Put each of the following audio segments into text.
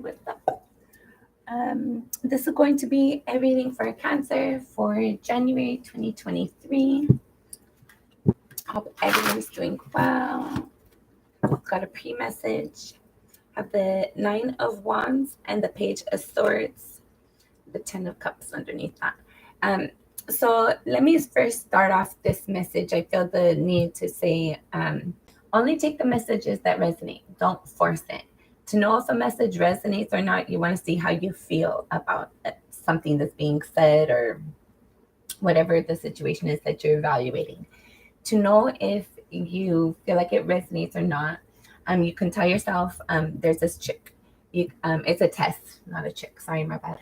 what's up? This is going to be a reading for Cancer for January 2023. Hope everyone's doing well. Got a pre-message. Have the Nine of Wands and the Page of Swords, the Ten of Cups underneath that. So let me first start off this message. I feel the need to say, only take the messages that resonate. Don't force it. To know if a message resonates or not, you want to see how you feel about something that's being said or whatever the situation is that you're evaluating. To know if you feel like it resonates or not, you can tell yourself, there's this chick. It's a test, not a chick. Sorry, my bad.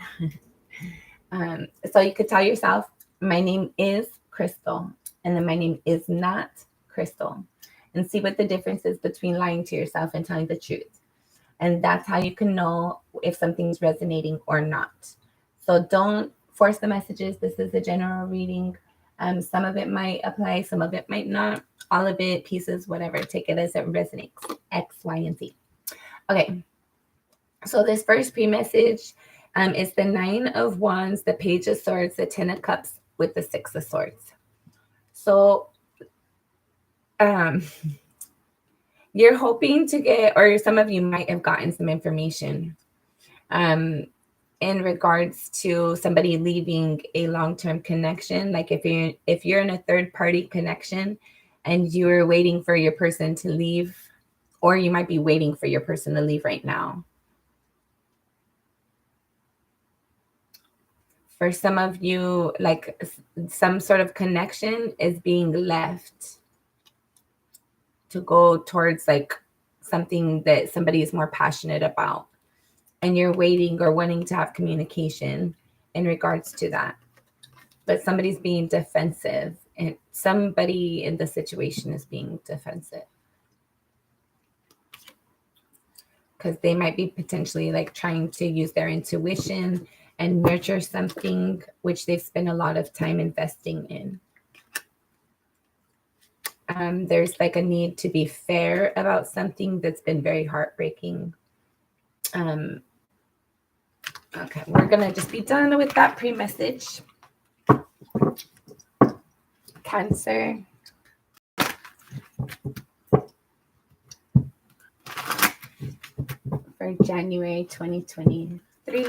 So you could tell yourself, my name is Crystal, and then my name is not Crystal, and see what the difference is between lying to yourself and telling the truth. And that's how you can know if something's resonating or not. So don't force the messages. This is a general reading. Some of it might apply, some of it might not. All of it, pieces, whatever. Take it as it resonates. X, Y, and Z. Okay. So this first pre-message is the Nine of Wands, the Page of Swords, the Ten of Cups with the Six of Swords. So you're hoping to get, or some of you might have gotten some information in regards to somebody leaving a long-term connection. Like if you're in a third-party connection and you're waiting for your person to leave, or you might be waiting for your person to leave right now. For some of you, like some sort of connection is being left to go towards like something that somebody is more passionate about, and you're waiting or wanting to have communication in regards to that. But somebody's being defensive, and somebody in the situation is being defensive because they might be potentially like trying to use their intuition and nurture something which they've spent a lot of time investing in. There's like a need to be fair about something that's been very heartbreaking. Okay, we're gonna just be done with that pre-message. Cancer. For January 2023.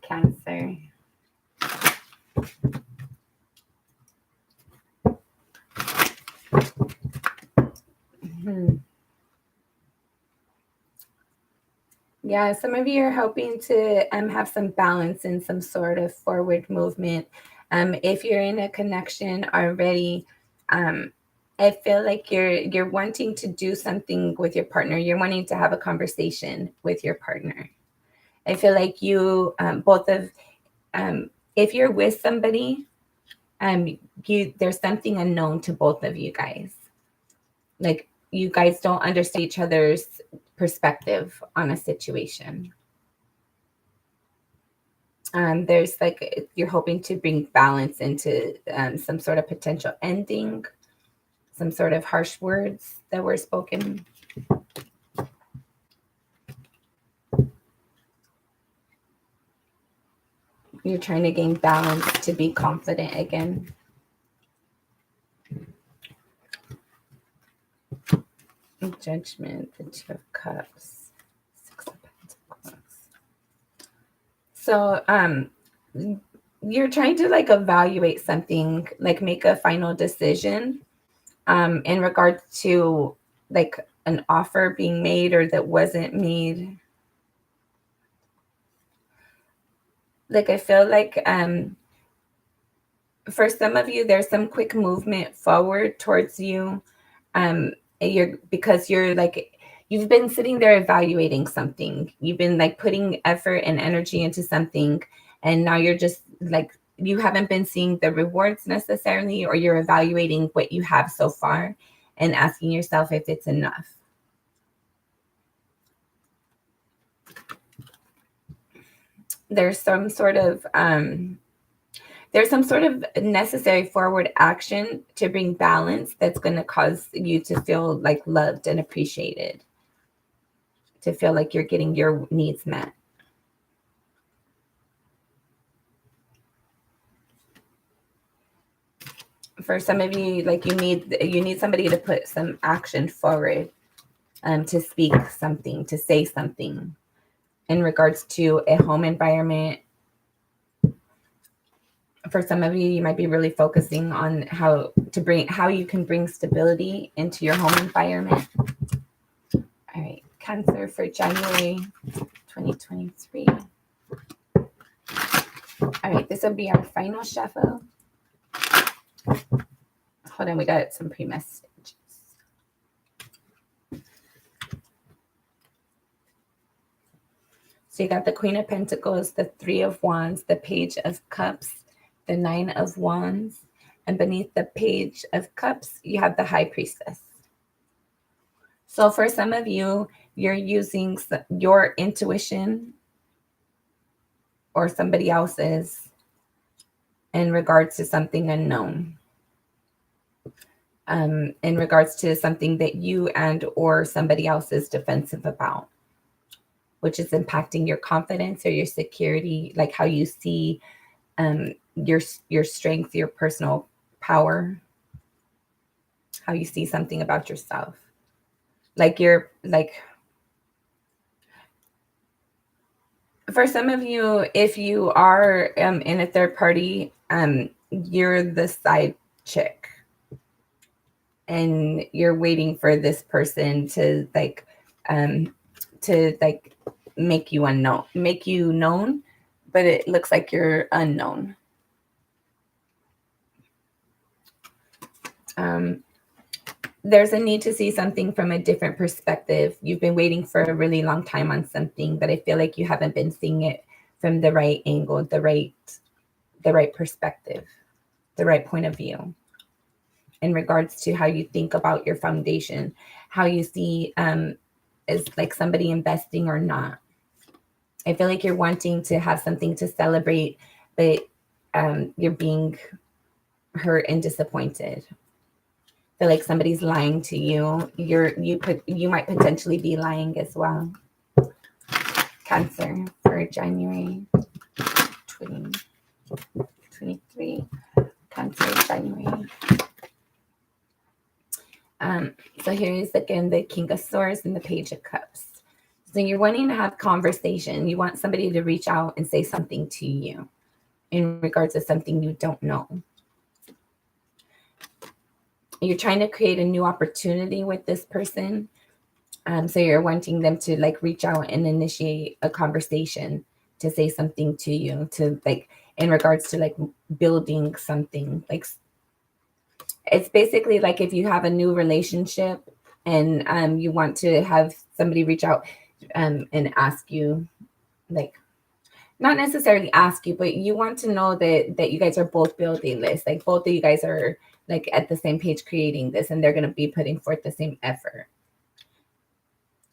Cancer. Yeah, some of you are hoping to have some balance and some sort of forward movement. If you're in a connection already, I feel like you're wanting to do something with your partner. You're wanting to have a conversation with your partner. I feel like you both of if you're with somebody, there's something unknown to both of you guys. Like you guys don't understand each other's perspective on a situation. There's like you're hoping to bring balance into some sort of potential ending, some sort of harsh words that were spoken. You're trying to gain balance to be confident again. Judgment, the Two of Cups, Six of Pentacles. So you're trying to like evaluate something, like make a final decision in regards to like an offer being made or that wasn't made. Like I feel like for some of you there's some quick movement forward towards you. Because you're like you've been sitting there evaluating something. You've been like putting effort and energy into something, and now you're just like you haven't been seeing the rewards necessarily, or you're evaluating what you have so far and asking yourself if it's enough. There's some sort of necessary forward action to bring balance that's going to cause you to feel like loved and appreciated, to feel like you're getting your needs met. For some of you, like you need somebody to put some action forward, to speak something, to say something in regards to a home environment. For some of you, you might be really focusing on how you can bring stability into your home environment. All right, Cancer for January 2023. All right, this will be our final shuffle. Hold on, we got some pre-messages. So you got the Queen of Pentacles, the Three of Wands, the Page of Cups, the Nine of Wands, and beneath the Page of Cups, you have the High Priestess. So for some of you, you're using your intuition or somebody else's in regards to something unknown. In regards to something that you and or somebody else is defensive about, which is impacting your confidence or your security, like how you see your strength, your personal power, how you see something about yourself. For some of you, if you are in a third party, you're the side chick. And you're waiting for this person to make you known, but it looks like you're unknown. There's a need to see something from a different perspective. You've been waiting for a really long time on something, but I feel like you haven't been seeing it from the right angle, the right perspective, the right point of view. In regards to how you think about your foundation, how you see is like somebody investing or not. I feel like you're wanting to have something to celebrate, but you're being hurt and disappointed. I feel like somebody's lying to you. You might potentially be lying as well. Cancer for January 2023. Cancer January. So here is again the King of Swords and the Page of Cups. So you're wanting to have conversation. You want somebody to reach out and say something to you in regards to something you don't know. You're trying to create a new opportunity with this person. So you're wanting them to like reach out and initiate a conversation to say something to you, to like in regards to like building something. Like it's basically like if you have a new relationship and you want to have somebody reach out and ask you, like not necessarily ask you, but you want to know that you guys are both building this, like both of you guys are like at the same page creating this, and they're going to be putting forth the same effort.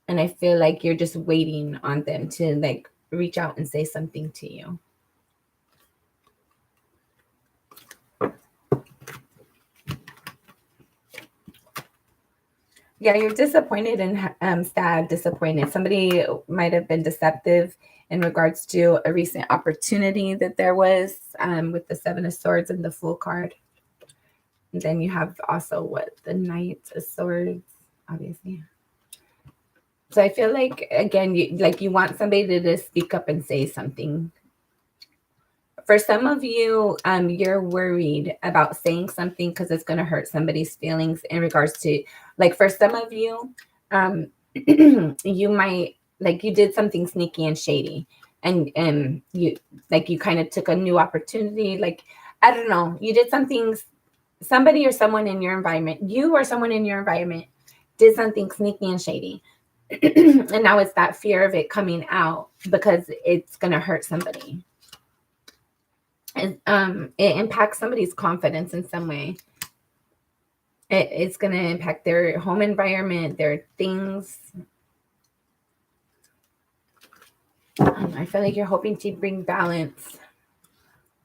And I feel like you're just waiting on them to like reach out and say something to you. Yeah, you're disappointed and sad, disappointed. Somebody might have been deceptive in regards to a recent opportunity that there was with the Seven of Swords and the Fool card. And then you have also the Knight of Swords, obviously. So I feel like, again, you want somebody to just speak up and say something. For some of you, you're worried about saying something because it's going to hurt somebody's feelings in regards to, like, for some of you, you might, like, you did something sneaky and shady, and you kind of took a new opportunity. Like, I don't know, you did something, somebody or someone in your environment, you or someone in your environment did something sneaky and shady. And now it's that fear of it coming out because it's going to hurt somebody. And it impacts somebody's confidence in some way. It's going to impact their home environment, their things. I feel like you're hoping to bring balance.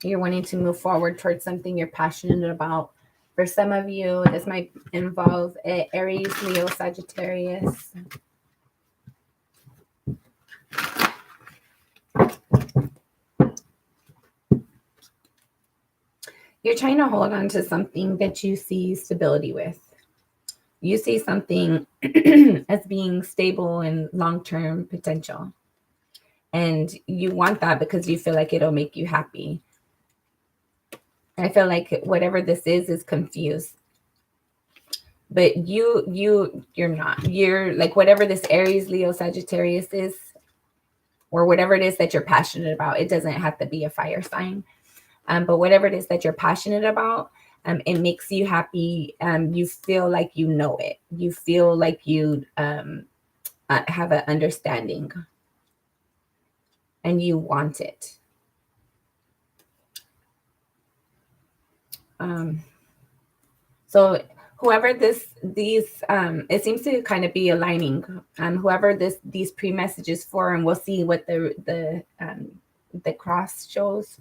You're wanting to move forward towards something you're passionate about. For some of you, this might involve Aries, Leo, Sagittarius. You're trying to hold on to something that you see stability with. You see something as being stable and long-term potential. And you want that because you feel like it'll make you happy. I feel like whatever this is confused. But you're not. You're like whatever this Aries, Leo, Sagittarius is, or whatever it is that you're passionate about. It doesn't have to be a fire sign. But whatever it is that you're passionate about, it makes you happy. You feel like you know it. You feel like you have an understanding and you want it. So whoever these it seems to kind of be aligning. Whoever these pre-messages for, and we'll see what the cross shows.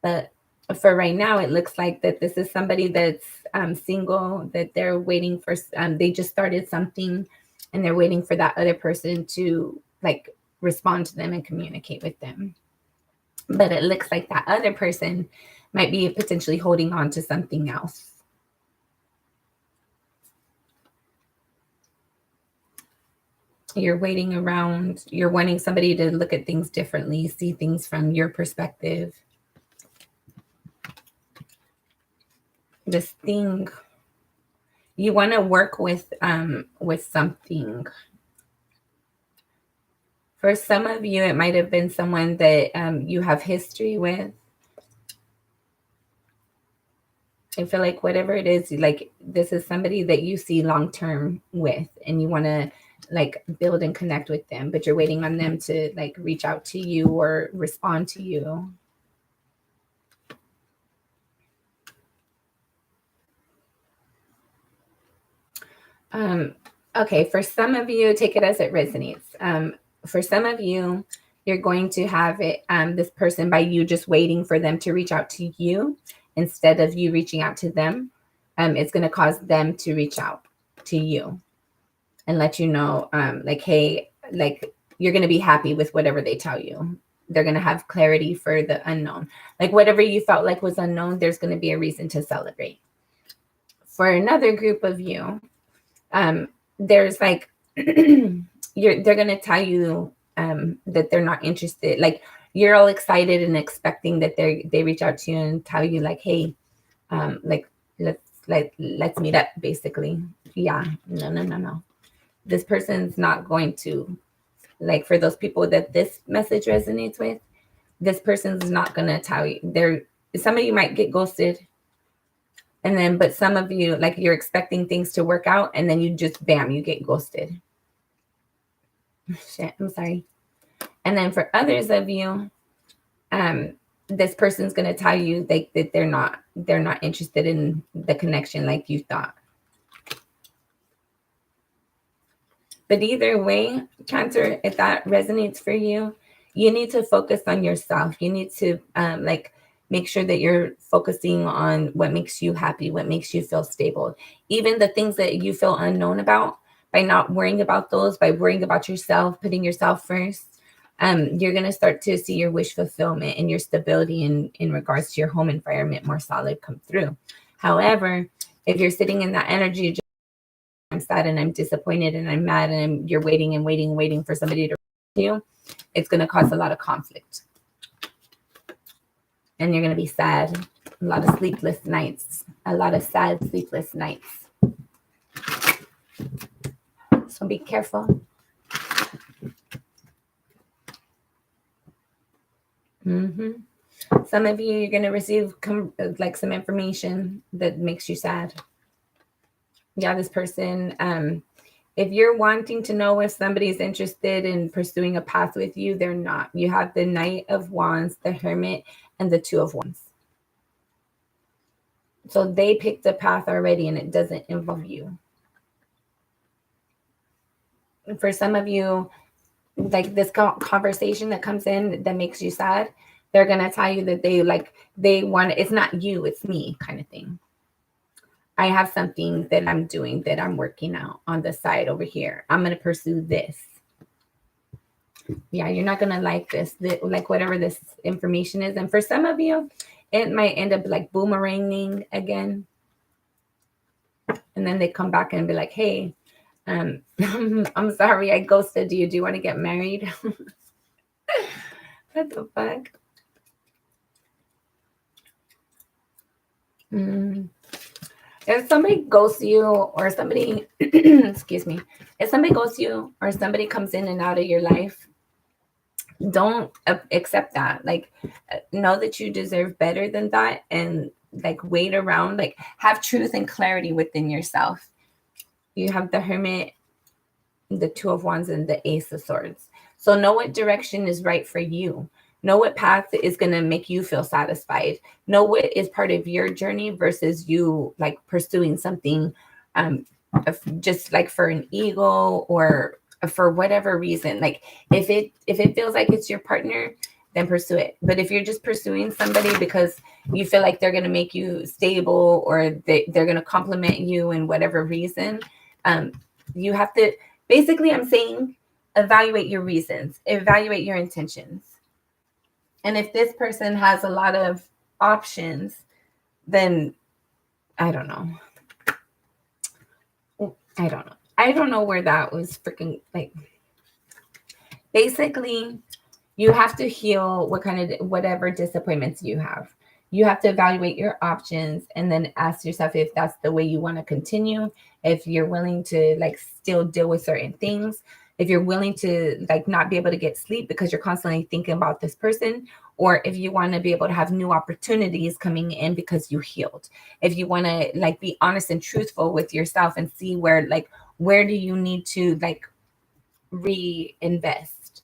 But for right now, it looks like that this is somebody that's single, that they're waiting for, they just started something and they're waiting for that other person to like respond to them and communicate with them. But it looks like that other person might be potentially holding on to something else. You're waiting around, you're wanting somebody to look at things differently, see things from your perspective. This thing, you want to work with something. For some of you, it might have been someone that you have history with. I feel like whatever it is, like this is somebody that you see long term with, and you want to like build and connect with them, but you're waiting on them to like reach out to you or respond to you. Okay, for some of you, take it as it resonates. For some of you, you're going to have it, this person, by you just waiting for them to reach out to you instead of you reaching out to them. It's going to cause them to reach out to you and let you know, like, hey, like you're going to be happy with whatever they tell you. They're going to have clarity for the unknown. Like whatever you felt like was unknown, there's going to be a reason to celebrate. For another group of you, there's like they're gonna tell you that they're not interested. Like you're all excited and expecting that they reach out to you and tell you like, hey, like let's meet up, basically. Yeah, no. This person's not going to, like, for those people that this message resonates with, this person's not gonna tell you. Some of you might get ghosted. And then, but some of you, like you're expecting things to work out and then you just, bam, you get ghosted. Shit, I'm sorry. And then for others of you, this person's going to tell you that they're not interested in the connection like you thought. But either way, Cancer, if that resonates for you, you need to focus on yourself. You need to like make sure that you're focusing on what makes you happy, what makes you feel stable. Even the things that you feel unknown about, by not worrying about those, by worrying about yourself, putting yourself first, you're going to start to see your wish fulfillment and your stability in regards to your home environment more solid come through. However, if you're sitting in that energy, I'm sad and I'm disappointed and I'm mad and you're waiting and waiting for somebody to you, it's going to cause a lot of conflict. And you're going to be sad. A lot of sleepless nights. A lot of sad, sleepless nights. So be careful. Some of you, you're going to receive like some information that makes you sad. Yeah, this person, if you're wanting to know if somebody's interested in pursuing a path with you, they're not. You have the Knight of Wands, the Hermit, and the Two of Wands. So they picked a path already and it doesn't involve you. For some of you, like this conversation that comes in that makes you sad, they're going to tell you that they want, it's not you, it's me kind of thing. I have something that I'm doing, that I'm working out on the side over here. I'm going to pursue this. Yeah, you're not gonna like this, like whatever this information is. And for some of you, it might end up like boomeranging again. And then they come back and be like, hey, I'm sorry I ghosted you. Do you want to get married? What the fuck? If somebody ghosts you or somebody, excuse me, if somebody ghosts you or somebody comes in and out of your life, don't accept that. Like, know that you deserve better than that, and like wait around, like have truth and clarity within yourself. You have the Hermit, the Two of Wands, and the Ace of Swords. So know what direction is right for you. Know what path is going to make you feel satisfied. Know what is part of your journey versus you like pursuing something just like for an ego or for whatever reason. Like if it feels like it's your partner, then pursue it. But if you're just pursuing somebody because you feel like they're going to make you stable or they're going to compliment you in whatever reason, you have to, basically, I'm saying evaluate your reasons, evaluate your intentions. And if this person has a lot of options, then I don't know. I don't know. I don't know where that was freaking like. Basically, you have to heal whatever disappointments you have. You have to evaluate your options and then ask yourself if that's the way you want to continue, if you're willing to like still deal with certain things, if you're willing to like not be able to get sleep because you're constantly thinking about this person, or if you want to be able to have new opportunities coming in because you healed. If you want to like be honest and truthful with yourself and see where do you need to like reinvest.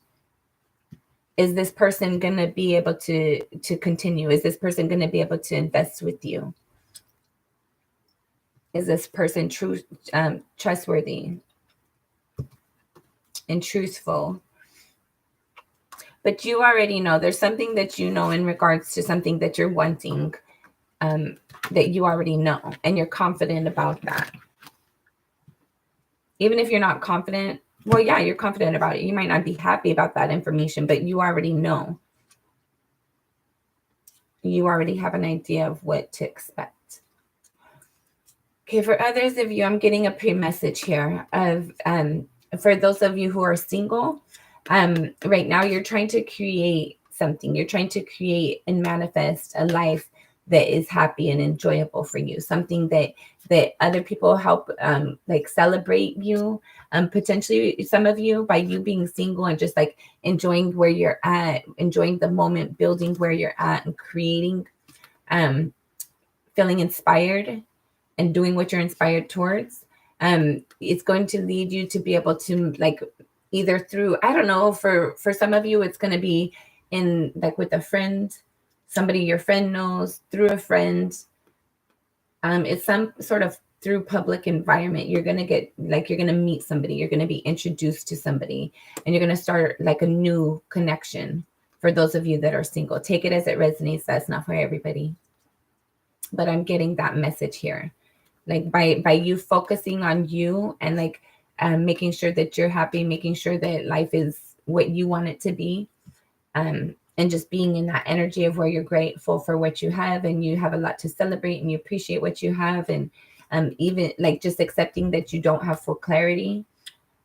Is this person going to be able to continue? Is this person going to be able to invest with you? Is this person trustworthy and truthful? But you already know there's something that you know in regards to something that you're wanting, that you already know, and you're confident about that. Even if you're not confident, well, yeah, you're confident about it. You might not be happy about that information, but you already know. You already have an idea of what to expect. Okay, for others of you, I'm getting a pre-message here of for those of you who are single, right now you're trying to create something. You're trying to create and manifest a life that is happy and enjoyable for you. Something that other people help like celebrate you. Potentially some of you by you being single and just like enjoying where you're at, enjoying the moment, building where you're at and creating, feeling inspired and doing what you're inspired towards. It's going to lead you to be able to like either through, I don't know, for some of you, it's going to be in like with a friend, somebody your friend knows, through a friend. It's some sort of through public environment. You're going to get like, you're going to meet somebody, you're going to be introduced to somebody, and you're going to start like a new connection. For those of you that are single, take it as it resonates. That's not for everybody, but I'm getting that message here. Like by you focusing on you and like making sure that you're happy, making sure that life is what you want it to be, and just being in that energy of where you're grateful for what you have and you have a lot to celebrate and you appreciate what you have, and even like just accepting that you don't have full clarity,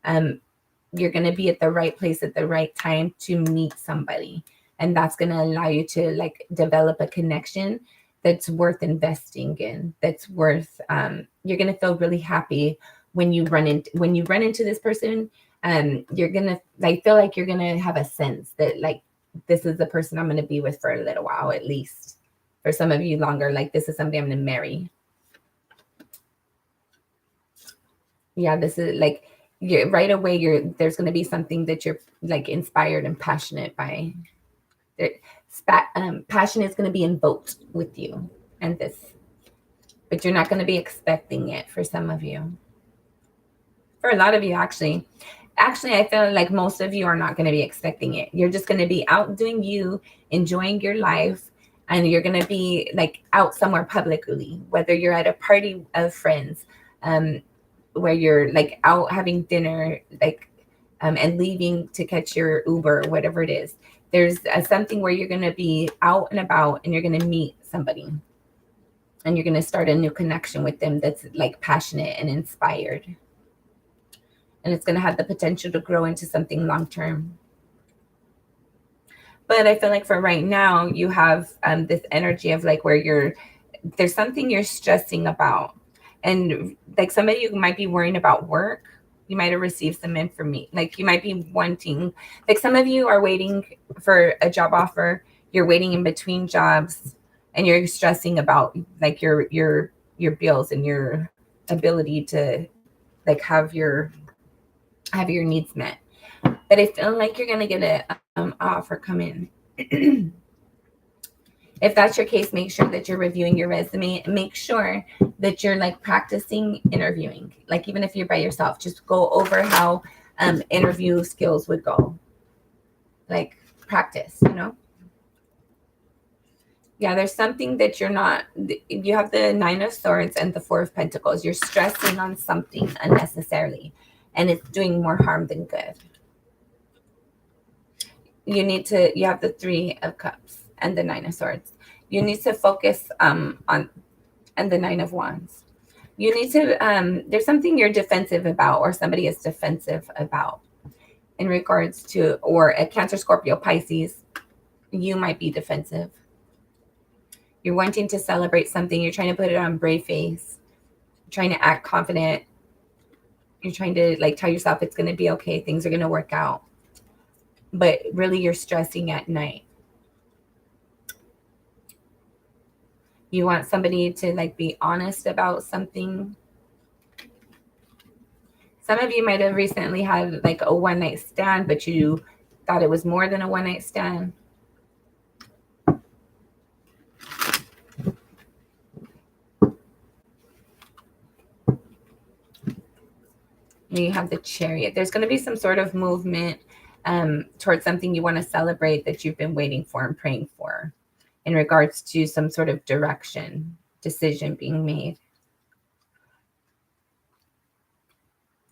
you're going to be at the right place at the right time to meet somebody, and that's going to allow you to like develop a connection that's worth investing in, that's worth you're going to feel really happy when you run into this person. You're going to like feel like you're going to have a sense that like this is the person I'm going to be with for a little while, at least for some of you longer. Like this is somebody I'm going to marry. Yeah, this is like right away there's going to be something that you're like inspired and passionate by. Passion is going to be invoked with you and this, but you're not going to be expecting it for some of you. For a lot of you, actually, I feel like most of you are not going to be expecting it. You're just going to be out doing you, enjoying your life, and you're going to be like out somewhere publicly, whether you're at a party of friends, where you're like out having dinner, like and leaving to catch your Uber or whatever it is. There's something where you're going to be out and about and you're going to meet somebody and you're going to start a new connection with them that's like passionate and inspired. And it's going to have the potential to grow into something long term. But I feel like for right now, you have this energy of like where there's something you're stressing about. And like some of you might be worrying about work. You might have received some information. Like you might be wanting, like some of you are waiting for a job offer. You're waiting in between jobs and you're stressing about like your bills and your ability to like have your needs met. But I feel like you're gonna get an offer come in. If that's your case, make sure that you're reviewing your resume and make sure that you're like practicing interviewing. Like even if you're by yourself, just go over how interview skills would go. Like practice, you know? Yeah, there's something that you're not, you have the Nine of Swords and the Four of Pentacles. You're stressing on something unnecessarily and it's doing more harm than good. You have the Three of Cups and the Nine of Swords. You need to focus on, and the Nine of Wands. You need to, there's something you're defensive about or somebody is defensive about in regards to, or a Cancer, Scorpio, Pisces, you might be defensive. You're wanting to celebrate something. You're trying to put it on brave face. You're trying to act confident. You're trying to like tell yourself it's going to be okay. Things are going to work out. But really you're stressing at night. You want somebody to like be honest about something. Some of you might have recently had like a one-night stand, but you thought it was more than a one-night stand. And you have the Chariot. There's going to be some sort of movement towards something you want to celebrate that you've been waiting for and praying for in regards to some sort of decision being made.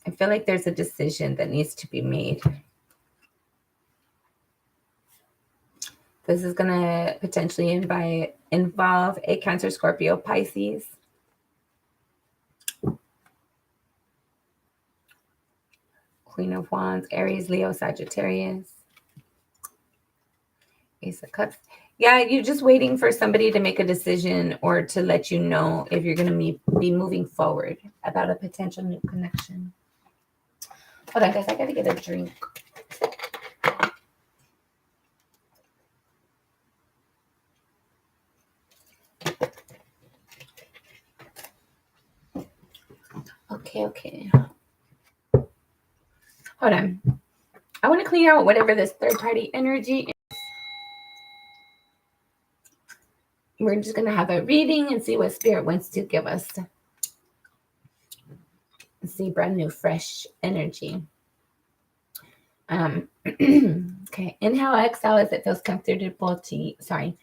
I feel like there's a decision that needs to be made. This is going to potentially involve a Cancer, Scorpio, Pisces. Queen of Wands, Aries, Leo, Sagittarius. Ace of Cups. Yeah, you're just waiting for somebody to make a decision or to let you know if you're going to be moving forward about a potential new connection. Hold on, guys. I got to get a drink. Okay. Hold on. I want to clean out whatever this third-party energy is. We're just going to have a reading and see what Spirit wants to give us. See brand new, fresh energy. Okay. Inhale, exhale as it feels comfortable to you. Sorry.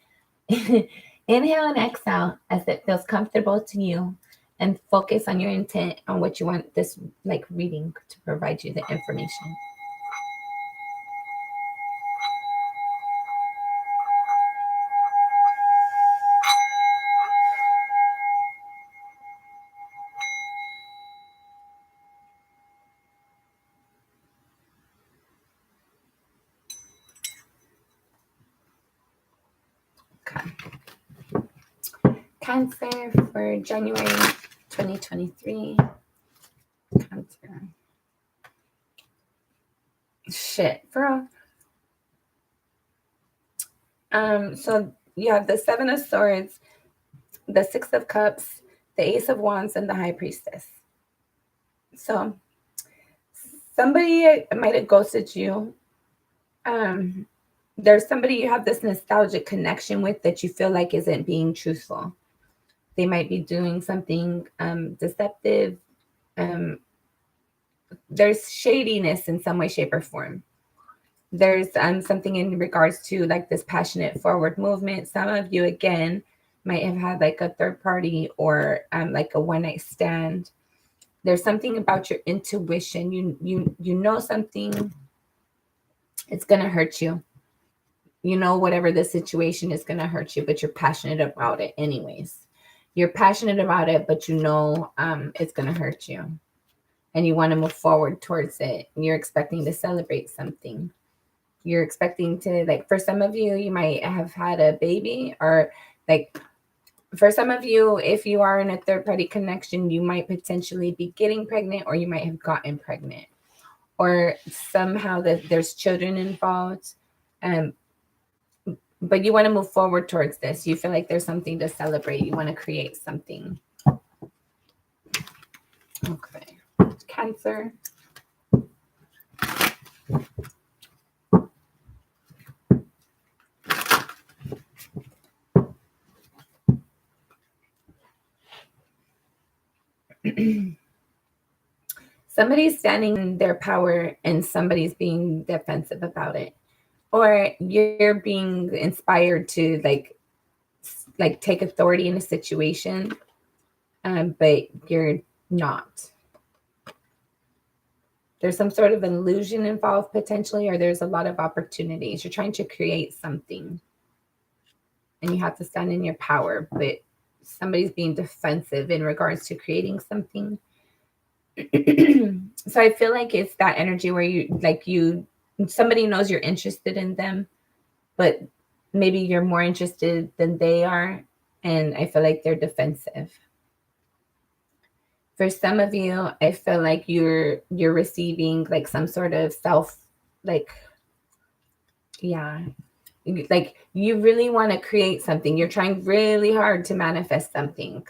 Inhale and exhale as it feels comfortable to you. And focus on your intent on what you want this like reading to provide you the information. Okay. Cancer for January 2023. Cancer. Shit, bro. So you have the Seven of Swords, the Six of Cups, the Ace of Wands, and the High Priestess. So somebody might have ghosted you. There's somebody you have this nostalgic connection with that you feel like isn't being truthful. They might be doing something deceptive. There's shadiness in some way, shape, or form. There's something in regards to like this passionate forward movement. Some of you, again, might have had like a third party or like a one-night stand. there's something about your intuition. You know something, it's going to hurt you. You know, whatever the situation is going to hurt you, but you're passionate about it anyways. You're passionate about it, but you know it's going to hurt you. And you want to move forward towards it. You're expecting to celebrate something. You're expecting to, like, for some of you, you might have had a baby, or like for some of you, if you are in a third party connection, you might potentially be getting pregnant, or you might have gotten pregnant, or somehow that there's children involved. Um, but you want to move forward towards this. You feel like there's something to celebrate. You want to create something. Okay. Cancer. Somebody's standing in their power and somebody's being defensive about it, or you're being inspired to like take authority in a situation, but you're not. There's some sort of illusion involved potentially, or there's a lot of opportunities. You're trying to create something and you have to stand in your power, but somebody's being defensive in regards to creating something. So I feel like it's that energy where somebody knows you're interested in them, but maybe you're more interested than they are, and I feel like they're defensive. For some of you, I feel like you're receiving like some sort of like yeah, like you really want to create something. You're trying really hard to manifest something,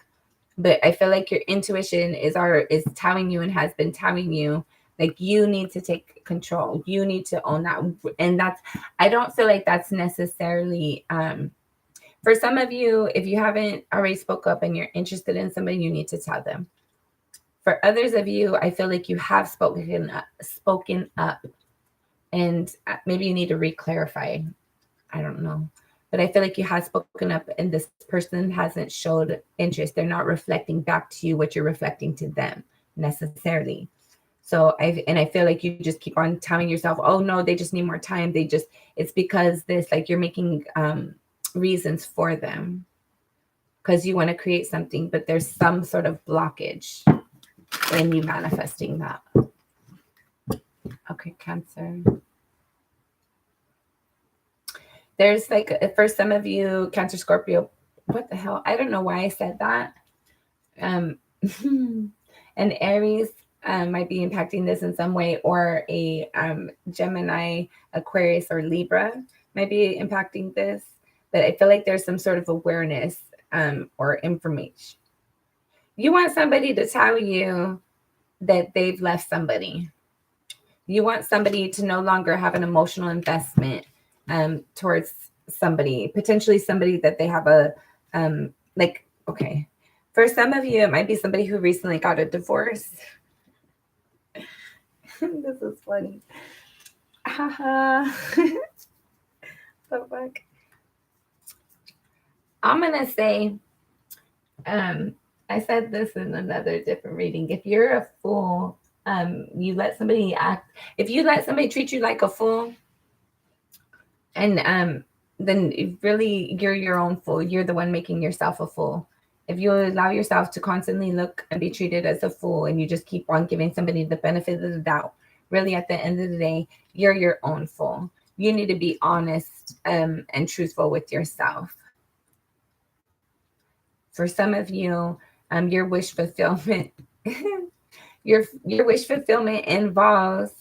but I feel like your intuition is telling you and has been telling you, like, you need to take control. You need to own that. And I don't feel like that's necessarily, for some of you, if you haven't already spoke up and you're interested in somebody, you need to tell them. For others of you, I feel like you have spoken up, and maybe you need to re-clarify. I don't know. But I feel like you have spoken up and this person hasn't showed interest. They're not reflecting back to you what you're reflecting to them necessarily. So I feel like you just keep on telling yourself, oh no, they just need more time. It's because like you're making reasons for them because you want to create something, but there's some sort of blockage in you manifesting that. Okay, Cancer. There's like, for some of you, Cancer, Scorpio, what the hell? I don't know why I said that. And Aries might be impacting this in some way, or a Gemini, Aquarius, or Libra might be impacting this. But I feel like there's some sort of awareness or information. You want somebody to tell you that they've left somebody. You want somebody to no longer have an emotional investment towards somebody, potentially somebody that they have okay. For some of you, it might be somebody who recently got a divorce. This is funny. Haha. The fuck? I'm going to say, I said this in another different reading. If you're a fool, you let somebody if you let somebody treat you like a fool, and then really you're your own fool. You're the one making yourself a fool. If you allow yourself to constantly look and be treated as a fool, and you just keep on giving somebody the benefit of the doubt, really at the end of the day, you're your own fool. You need to be honest and truthful with yourself. For some of you, your wish fulfillment, your wish fulfillment involves,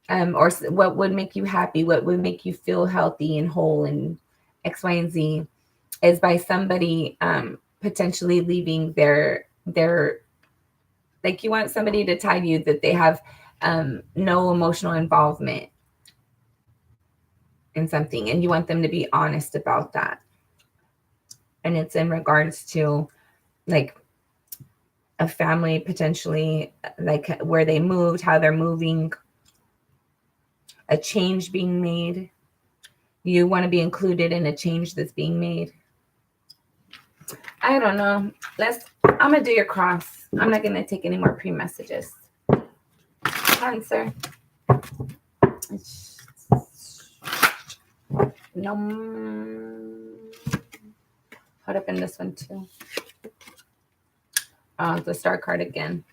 or what would make you happy, what would make you feel healthy and whole, and X, Y, and Z, is by somebody potentially leaving their like, you want somebody to tell you that they have no emotional involvement in something, and you want them to be honest about that. And it's in regards to like a family, potentially, like where they moved, how they're moving, a change being made. You want to be included in a change that's being made. I don't know. I'm going to do your cross. I'm not going to take any more pre-messages. Cancer. No. Put up in this one too. Oh, the star card again.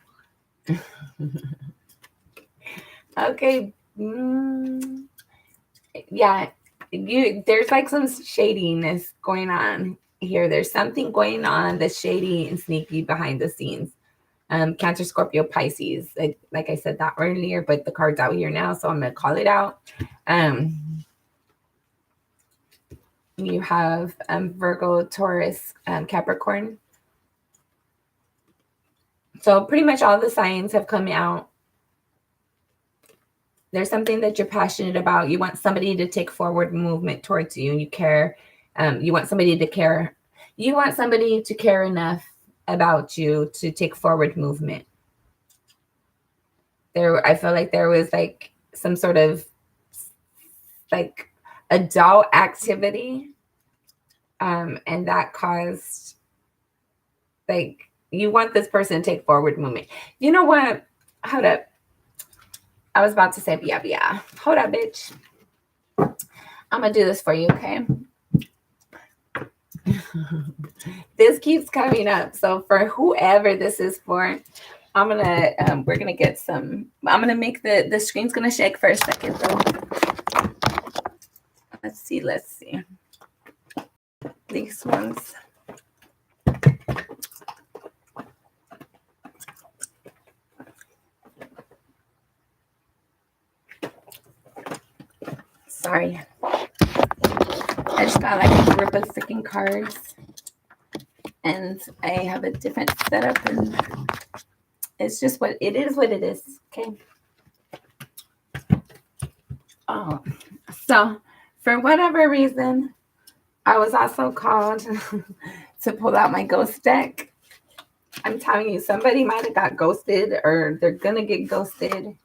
Okay. Yeah. There's like some shadiness going on here. There's something going on that's shady and sneaky behind the scenes. Cancer, Scorpio, Pisces. Like I said that earlier, but the card's out here now, so I'm gonna call it out. You have Virgo, Taurus, Capricorn. So pretty much all the signs have come out. There's something that you're passionate about. You want somebody to take forward movement towards you. You care. You want somebody to care. You want somebody to care enough about you to take forward movement. I feel like there was like some sort of like adult activity, and that caused like you want this person to take forward movement. You know what? Hold up. I was about to say yeah. Hold up, bitch. I'm gonna do this for you, okay? This keeps coming up. So for whoever this is for, I'm gonna we're gonna get some. I'm gonna make the screen's gonna shake for a second though. Let's see. These ones. Sorry. I just got like a group of freaking cards. And I have a different setup, and it's just what it is, okay? Oh, so for whatever reason, I was also called to pull out my ghost deck. I'm telling you, somebody might have got ghosted, or they're gonna get ghosted.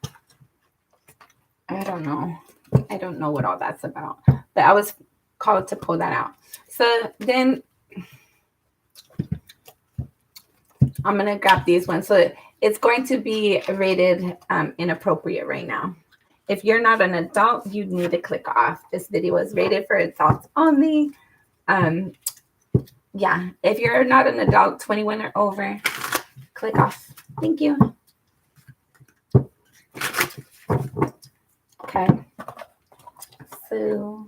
I don't know what all that's about, but I was called to pull that out. So then I'm going to grab these ones. So it's going to be rated inappropriate right now. If you're not an adult, you need to click off. This video is rated for adults only. Yeah, if you're not an adult, 21 or over, click off. Thank you. Okay. So,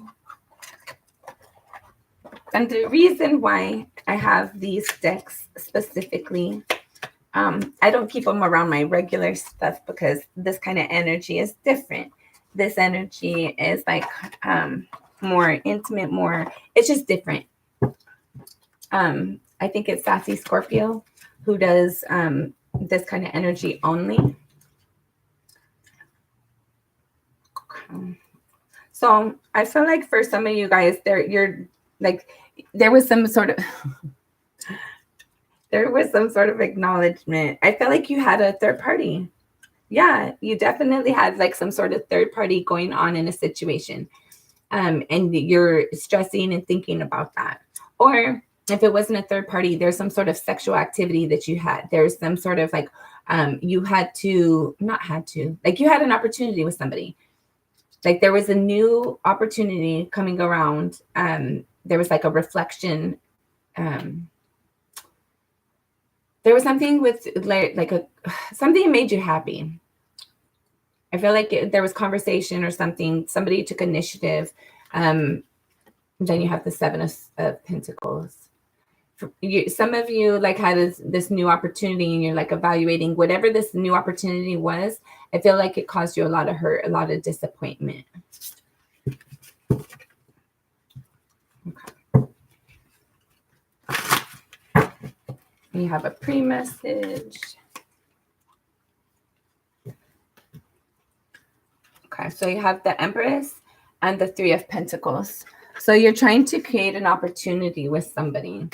and the reason why I have these decks specifically, I don't keep them around my regular stuff because this kind of energy is different. This energy is like more intimate, it's just different. I think it's Sassy Scorpio who does this kind of energy only. So I feel like for some of you guys, there was some sort of acknowledgement. I felt like you had a third party. Yeah, you definitely had like some sort of third party going on in a situation. And you're stressing and thinking about that. Or if it wasn't a third party, there's some sort of sexual activity that you had. There's some sort of like you had an opportunity with somebody. Like there was a new opportunity coming around. There was like a reflection. There was something with something made you happy. I feel like there was conversation or something. Somebody took initiative. Then you have the Seven of Pentacles. Some of you like had this new opportunity, and you're like evaluating whatever this new opportunity was. I feel like it caused you a lot of hurt, a lot of disappointment. Okay. You have a pre-message. Okay, so you have the Empress and the Three of Pentacles. So you're trying to create an opportunity with somebody.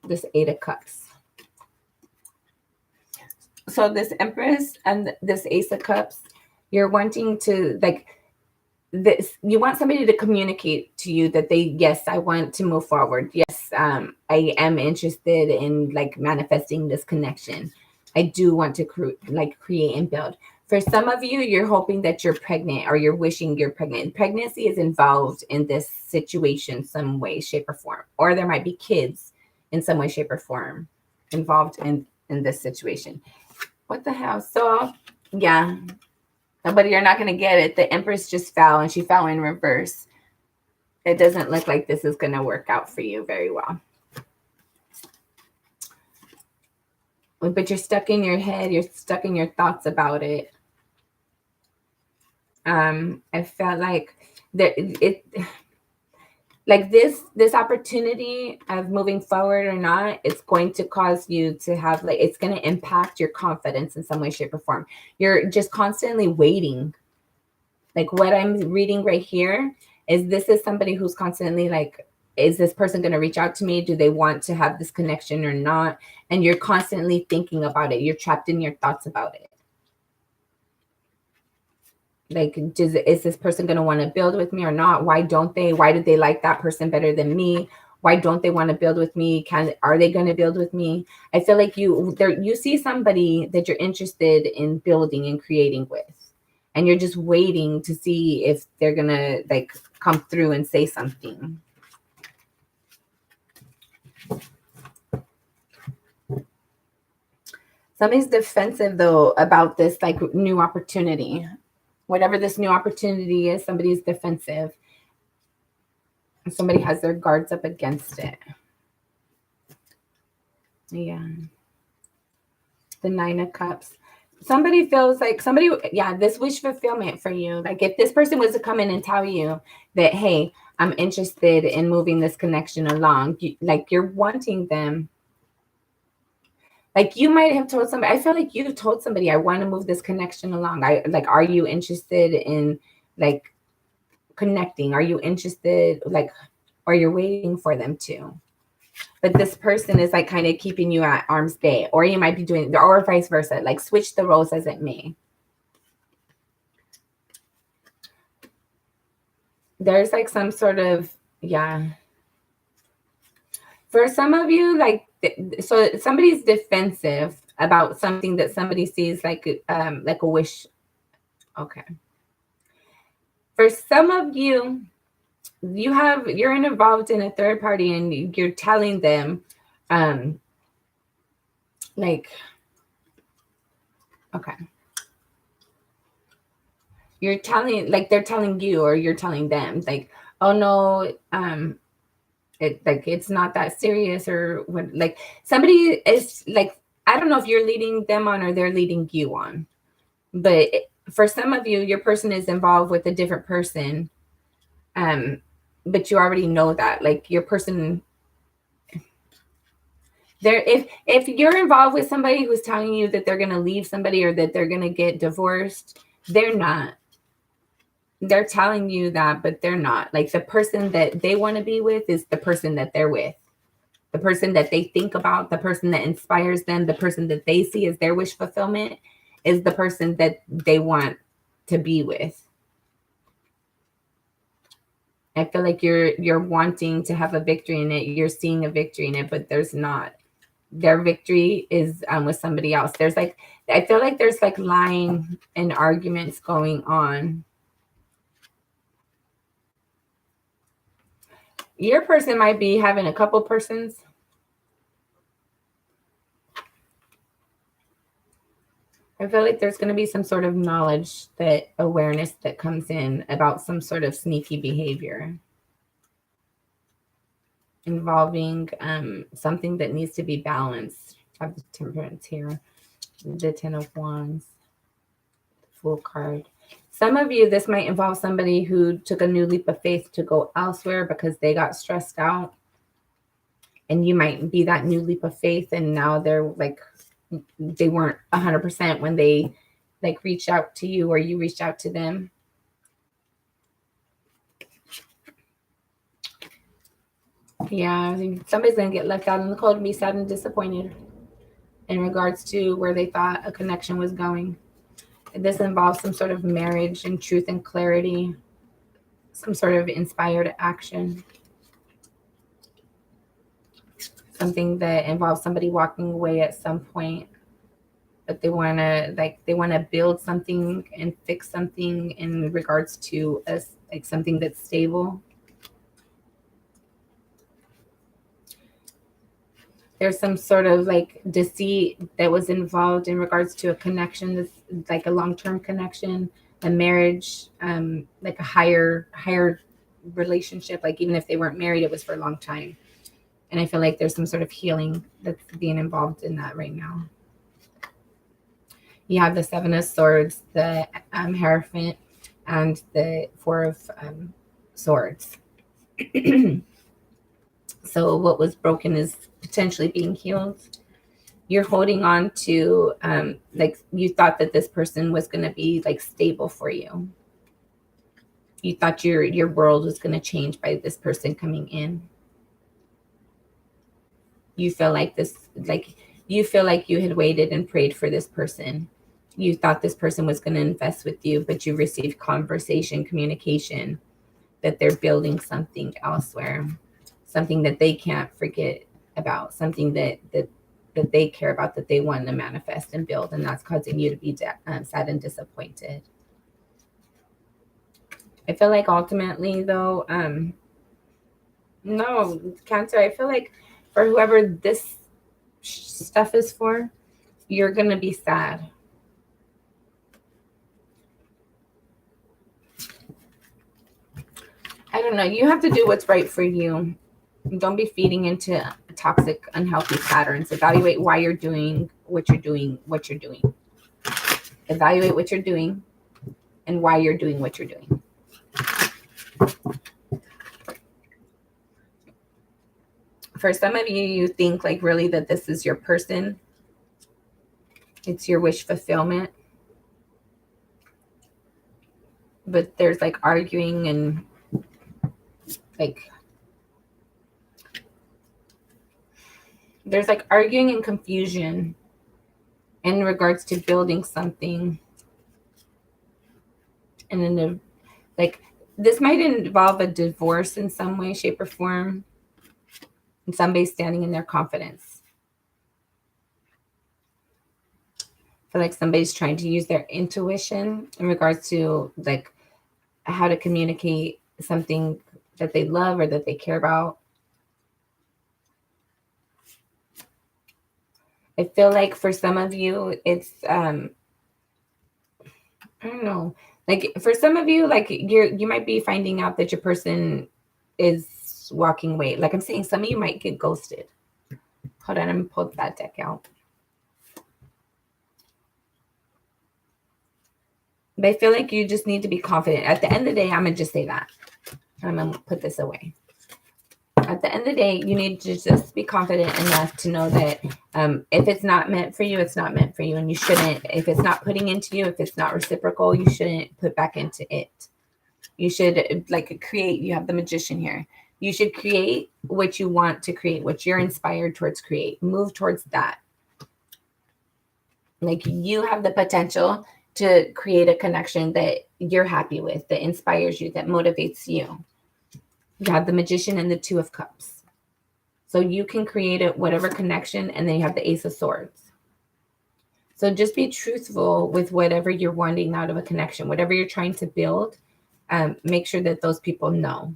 This Eight of Cups. So this Empress and this Ace of Cups, you're wanting to you want somebody to communicate to you that yes, I want to move forward. Yes, I am interested in like manifesting this connection. I do want to create and build. For some of you, you're hoping that you're pregnant or you're wishing you're pregnant. Pregnancy is involved in this situation some way, shape, or form. Or there might be kids in some way, shape, or form involved in this situation. What the hell? So, yeah. But you're not going to get it. The Empress just fell and she fell in reverse. It doesn't look like this is going to work out for you very well. But you're stuck in your head. You're stuck in your thoughts about it. I felt like this opportunity of moving forward or not, it's going to cause you to have it's going to impact your confidence in some way, shape, or form. You're just constantly waiting. Like what I'm reading right here is this is somebody who's constantly like, is this person going to reach out to me? Do they want to have this connection or not? And you're constantly thinking about it. You're trapped in your thoughts about it. Like, is this person going to want to build with me or not? Why don't they? Why do they like that person better than me? Why don't they want to build with me? Are they going to build with me? I feel like you see somebody that you're interested in building and creating with, and you're just waiting to see if they're going to like come through and say something. Somebody's defensive though about this like new opportunity. Whatever this new opportunity is, somebody's defensive. Somebody has their guards up against it. Yeah. The 9 of Cups. Somebody feels like this wish fulfillment for you. Like if this person was to come in and tell you that, hey, I'm interested in moving this connection along, you're wanting them. Like you might have told somebody, I feel like you told somebody, I want to move this connection along. Are you interested in like connecting? Are you interested, or you're waiting for them to? But this person is like kind of keeping you at arm's bay, or you might be doing, or vice versa, like switch the roles as it may. There's like some sort of, for some of you, so somebody's defensive about something that somebody sees like a wish. Okay. For some of you, you're involved in a third party and you're telling them, okay. You're telling, they're telling you, or you're telling them, like, oh no, it's not that serious, or what, somebody is I don't know if you're leading them on or they're leading you on, but for some of you, your person is involved with a different person, but you already know that, your person there, if you're involved with somebody who's telling you that they're going to leave somebody or that they're going to get divorced, they're not. They're telling you that, but they're not. The person that they want to be with is the person that they're with. The person that they think about, the person that inspires them, the person that they see as their wish fulfillment is the person that they want to be with. I feel like you're wanting to have a victory in it. You're seeing a victory in it, but there's not. Their victory is with somebody else. There's I feel like there's lying and arguments going on. Your person might be having a couple persons. I feel like there's going to be some sort of knowledge, that awareness that comes in about some sort of sneaky behavior involving something that needs to be balanced. I have the Temperance here, the 10 of Wands, Fool card. Some of you, this might involve somebody who took a new leap of faith to go elsewhere because they got stressed out. And you might be that new leap of faith, and now they're they weren't 100% when they reached out to you or you reached out to them. Yeah, somebody's going to get left out in the cold and be sad and disappointed in regards to where they thought a connection was going. This involves some sort of marriage and truth and clarity, some sort of inspired action. something that involves somebody walking away at some point, but they want to build something and fix something in regards to us, like something that's stable. There's some sort of like deceit that was involved in regards to a connection that's like a long-term connection, a marriage, like a higher relationship. Like even if they weren't married, it was for a long time. And I feel like there's some sort of healing that's being involved in that right now. You have the Seven of Swords, the Hierophant, and the Four of Swords. So what was broken is potentially being healed. You're holding on to, like you thought that this person was going to be like stable for you. You thought your world was going to change by this person coming in. You feel like you had waited and prayed for this person. You thought this person was going to invest with you, but you received communication that they're building something elsewhere, something that they can't forget about, something that they care about, that they want to manifest and build, and that's causing you to be sad and disappointed. I feel like ultimately, though, no, Cancer, I feel like for whoever this stuff is for, you're going to be sad. I don't know. You have to do what's right for you. Don't be feeding into toxic, unhealthy patterns. Evaluate why you're doing what you're doing. Evaluate what you're doing and why you're doing what you're doing. For some of you, you think like really that this is your person. It's your wish fulfillment. But there's like arguing and like there's like arguing and confusion in regards to building something. And then like this might involve a divorce in some way, shape, or form. And somebody's standing in their confidence. I feel like somebody's trying to use their intuition in regards to like how to communicate something that they love or that they care about. I feel like for some of you, it's I don't know. Like for some of you, like you might be finding out that your person is walking away. Like I'm saying, some of you might get ghosted. Hold on, I'm gonna pull that deck out. But I feel like you just need to be confident. At the end of the day, I'm gonna just say that. I'm gonna put this away. At the end of the day, you need to just be confident enough to know that if it's not meant for you, it's not meant for you. And you shouldn't, if it's not putting into you, if it's not reciprocal, you shouldn't put back into it. You should like create, you have the Magician here. You should create what you want to create, what you're inspired towards create. Move towards that. Like you have the potential to create a connection that you're happy with, that inspires you, that motivates you. You have the Magician and the Two of Cups. So you can create whatever connection, and then you have the Ace of Swords. So just be truthful with whatever you're wanting out of a connection, whatever you're trying to build. Make sure that those people know.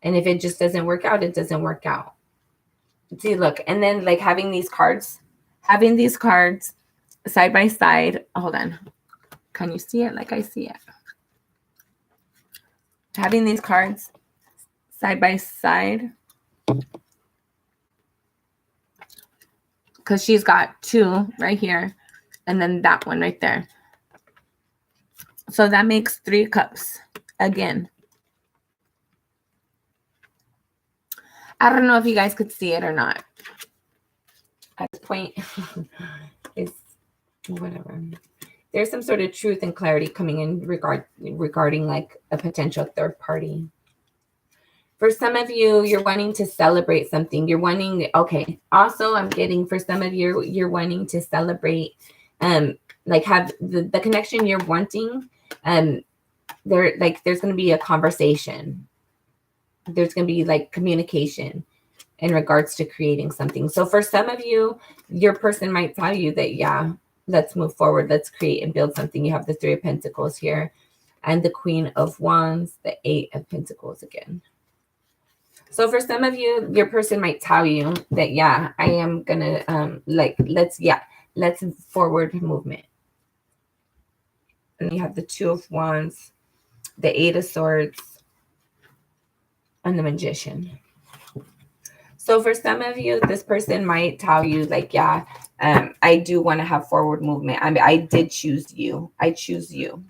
And if it just doesn't work out, it doesn't work out. See, look, and then like having these cards side by side. Hold on. Can you see it like I see it? Having these cards side by side, because she's got two right here and then that one right there. So that makes 3 cups again. I don't know if you guys could see it or not. At this point, it's whatever. There's some sort of truth and clarity coming in regarding like a potential third party. For some of you, you're wanting to celebrate something. You're wanting, okay. Also, I'm getting for some of you, you're wanting to celebrate, like have the connection you're wanting. There's going to be a conversation. There's going to be like communication. in regards to creating something. So for some of you, your person might tell you that, yeah, let's move forward. Let's create and build something. You have the Three of Pentacles here and the Queen of Wands, the Eight of Pentacles again. So for some of you, your person might tell you that, yeah, I am going to, let's forward movement. And you have the Two of Wands, the Eight of Swords, and the Magician. So for some of you, this person might tell you like, yeah, I do want to have forward movement. I mean, I did choose you. I choose you.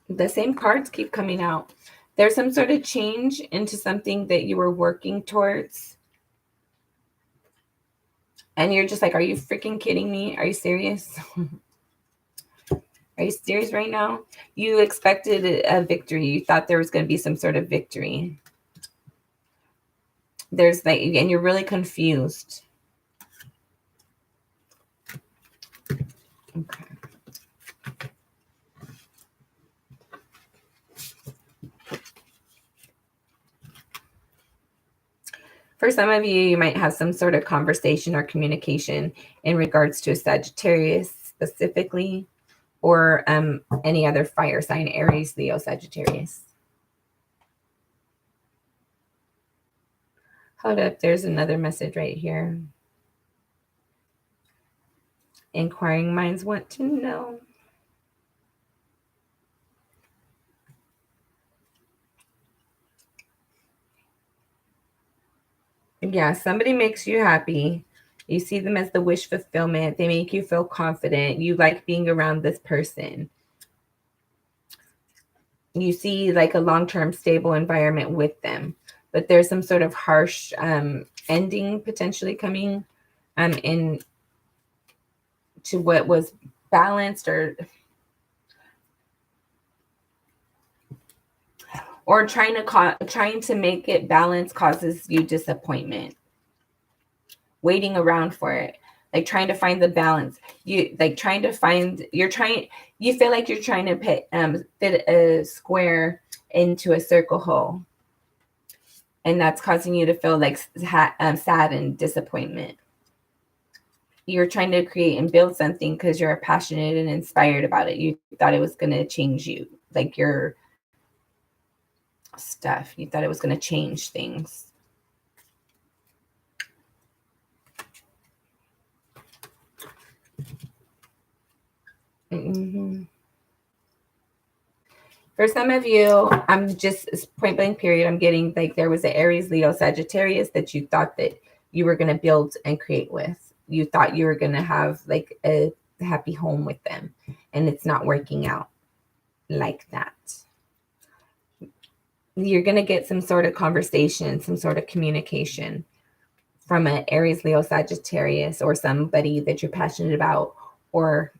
The same cards keep coming out. There's some sort of change into something that you were working towards. And you're just like, are you freaking kidding me? Are you serious? Are you serious right now? You expected a victory. You thought there was going to be some sort of victory. There's like, and you're really confused. Okay. For some of you, you might have some sort of conversation or communication in regards to a Sagittarius specifically, or any other fire sign, Aries, Leo, Sagittarius. Hold up, there's another message right here. Inquiring minds want to know. Yeah, somebody makes you happy. You see them as the wish fulfillment. They make you feel confident. You like being around this person. You see like a long-term stable environment with them. But there's some sort of harsh ending potentially coming in to what was balanced, or trying to make it balanced causes you disappointment. Waiting around for it, like trying to find the balance. You like trying to find. You feel like you're trying to fit a square into a circle hole, and that's causing you to feel like sad and disappointment. You're trying to create and build something because you're passionate and inspired about it. You thought it was going to change you, like your stuff. You thought it was going to change things. Mm-hmm. For some of you, I'm just point blank period. I'm getting like there was an Aries, Leo, Sagittarius that you thought that you were going to build and create with. You thought you were going to have like a happy home with them, and it's not working out like that. You're going to get some sort of conversation, some sort of communication from an Aries, Leo, Sagittarius, or somebody that you're passionate about, or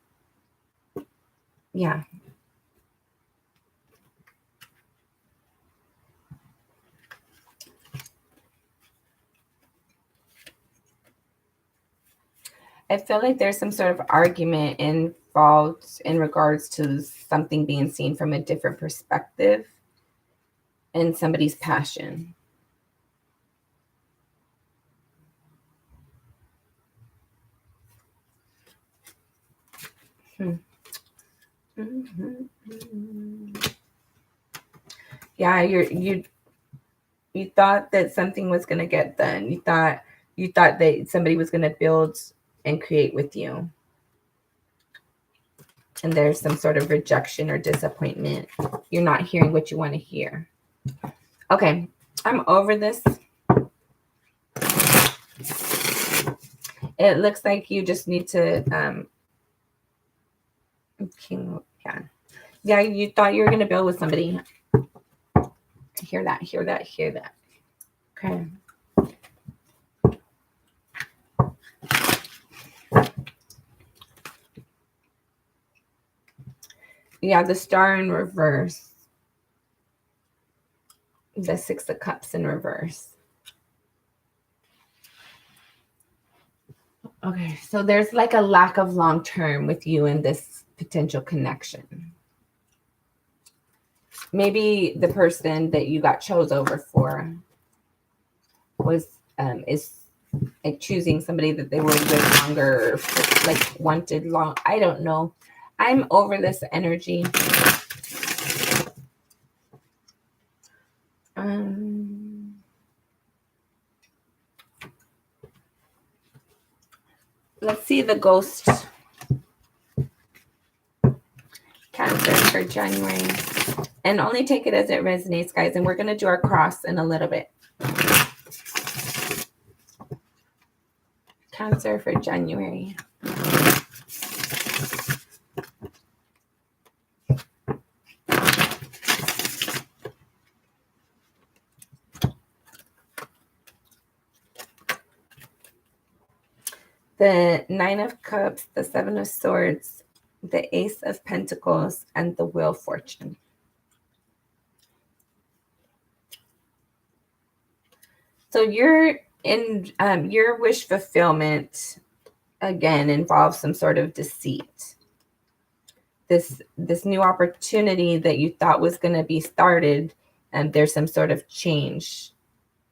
yeah. I feel like there's some sort of argument involved in regards to something being seen from a different perspective and somebody's passion. Yeah, you thought that something was going to get done. You thought that somebody was going to build and create with you. And there's some sort of rejection or disappointment. You're not hearing what you want to hear. Okay, I'm over this. It looks like you just need to yeah, you thought you were going to build with somebody. Hear that. Okay. Yeah, the Star in reverse. the Six of Cups in reverse. Okay, so there's like a lack of long term with you in this potential connection. Maybe the person that you got chose over for was is like choosing somebody that they were with longer, like wanted long. I don't know. I'm over this energy. Let's see the ghost Cancer for January. And only take it as it resonates, guys. And we're going to do our cross in a little bit. Cancer for January. The Nine of Cups, the Seven of Swords, the Ace of Pentacles, and the Wheel of Fortune. So you're in your wish fulfillment again involves some sort of deceit. This new opportunity that you thought was going to be started, and there's some sort of change.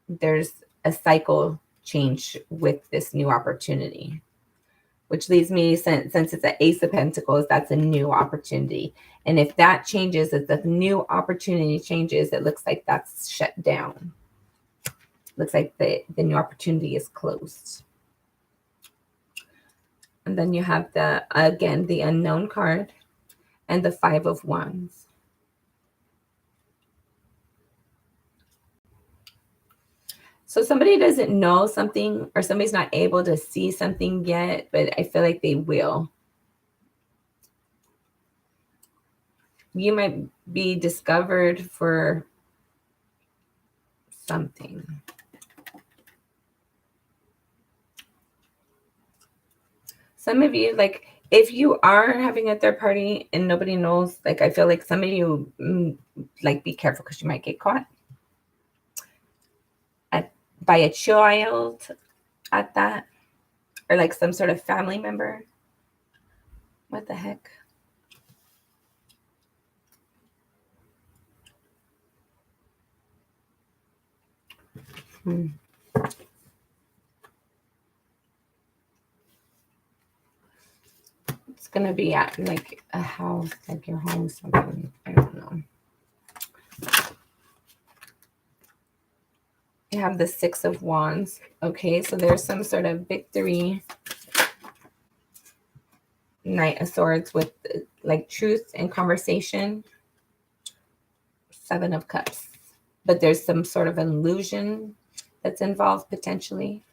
There's a cycle change with this new opportunity, which leads me, since it's an Ace of Pentacles, that's a new opportunity. And if that changes, if the new opportunity changes, it looks like that's shut down. Looks like the new opportunity is closed. And then you have the Unknown card and the Five of Wands. So somebody doesn't know something, or somebody's not able to see something yet, but I feel like they will. You might be discovered for something. Some of you, like, if you are having a third party and nobody knows, like, I feel like some of you, like, be careful because you might get caught by a child at that, or like some sort of family member. What the heck? It's gonna be at like a house, like your home, something. I don't know. You have the Six of Wands. Okay, so there's some sort of victory. Knight of Swords with like truth and conversation. Seven of Cups. But there's some sort of illusion that's involved potentially.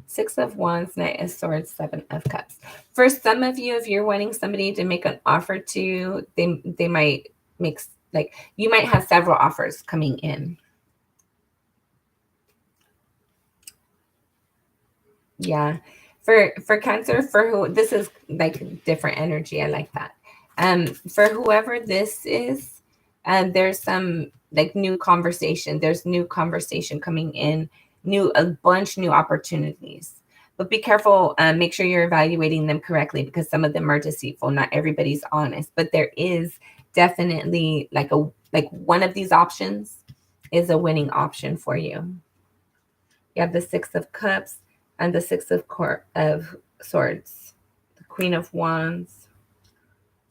Six of Wands, Knight of Swords, Seven of Cups. For some of you, if you're wanting somebody to make an offer to you, they might make, like, you might have several offers coming in. Yeah. For Cancer, for who this is like different energy. I like that. For whoever this is, there's some like new conversation. There's new conversation coming in, a bunch new opportunities. But be careful, make sure you're evaluating them correctly, because some of them are deceitful. Not everybody's honest, but there is definitely like one of these options is a winning option for you. You have the Six of Cups and the Six of Swords, the Queen of Wands,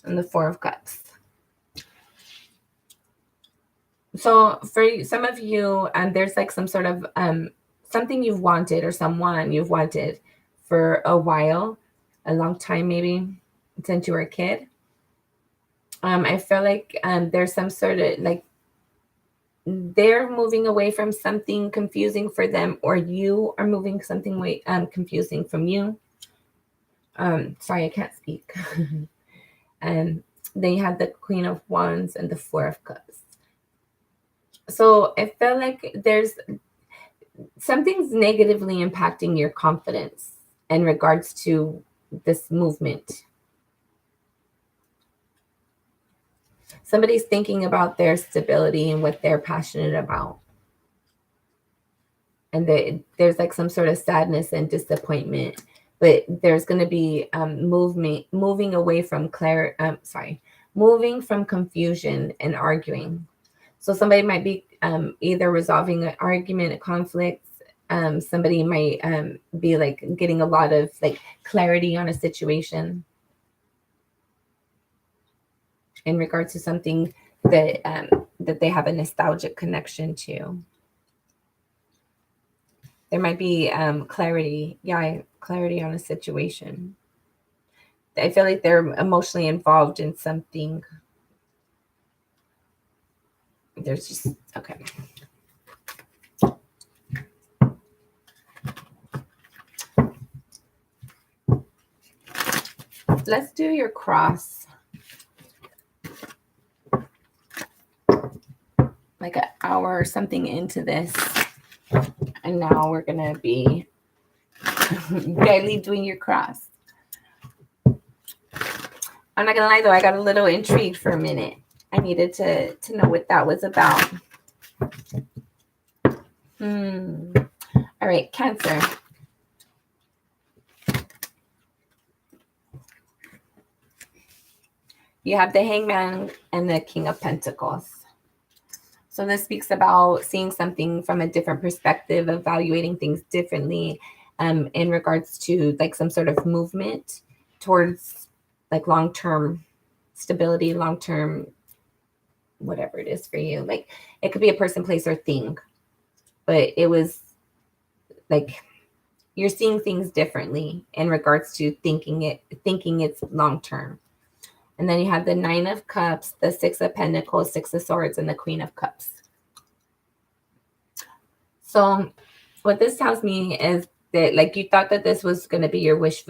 and the Four of Cups. So for some of you, there's like some sort of something you've wanted, or someone you've wanted for a while, a long time, maybe since you were a kid. I feel like there's some sort of like they're moving away from something confusing for them, or you are moving something away confusing from you. Sorry, I can't speak. And then you have the Queen of Wands and the Four of Cups. So I feel like there's something's negatively impacting your confidence in regards to this movement. Somebody's thinking about their stability and what they're passionate about. And there's like some sort of sadness and disappointment, but there's going to be moving away from moving from confusion and arguing. So somebody might be either resolving an argument, a conflict. Somebody might be like getting a lot of like clarity on a situation in regards to something that that they have a nostalgic connection to. There might be clarity on a situation. I feel like they're emotionally involved in something. There's just okay. Let's do your cross. Like an hour or something into this. And now we're going to be barely doing your cross. I'm not going to lie, though. I got a little intrigued for a minute. I needed to know what that was about. All right, Cancer. You have the Hangman and the King of Pentacles. So this speaks about seeing something from a different perspective, evaluating things differently in regards to like some sort of movement towards like long-term stability, long-term, whatever it is for you. Like it could be a person, place, or thing, but it was like you're seeing things differently in regards to thinking it's long-term. And then you have the Nine of Cups, the Six of Pentacles, Six of Swords, and the Queen of Cups. So what this tells me is that like you thought that this was going to be your wish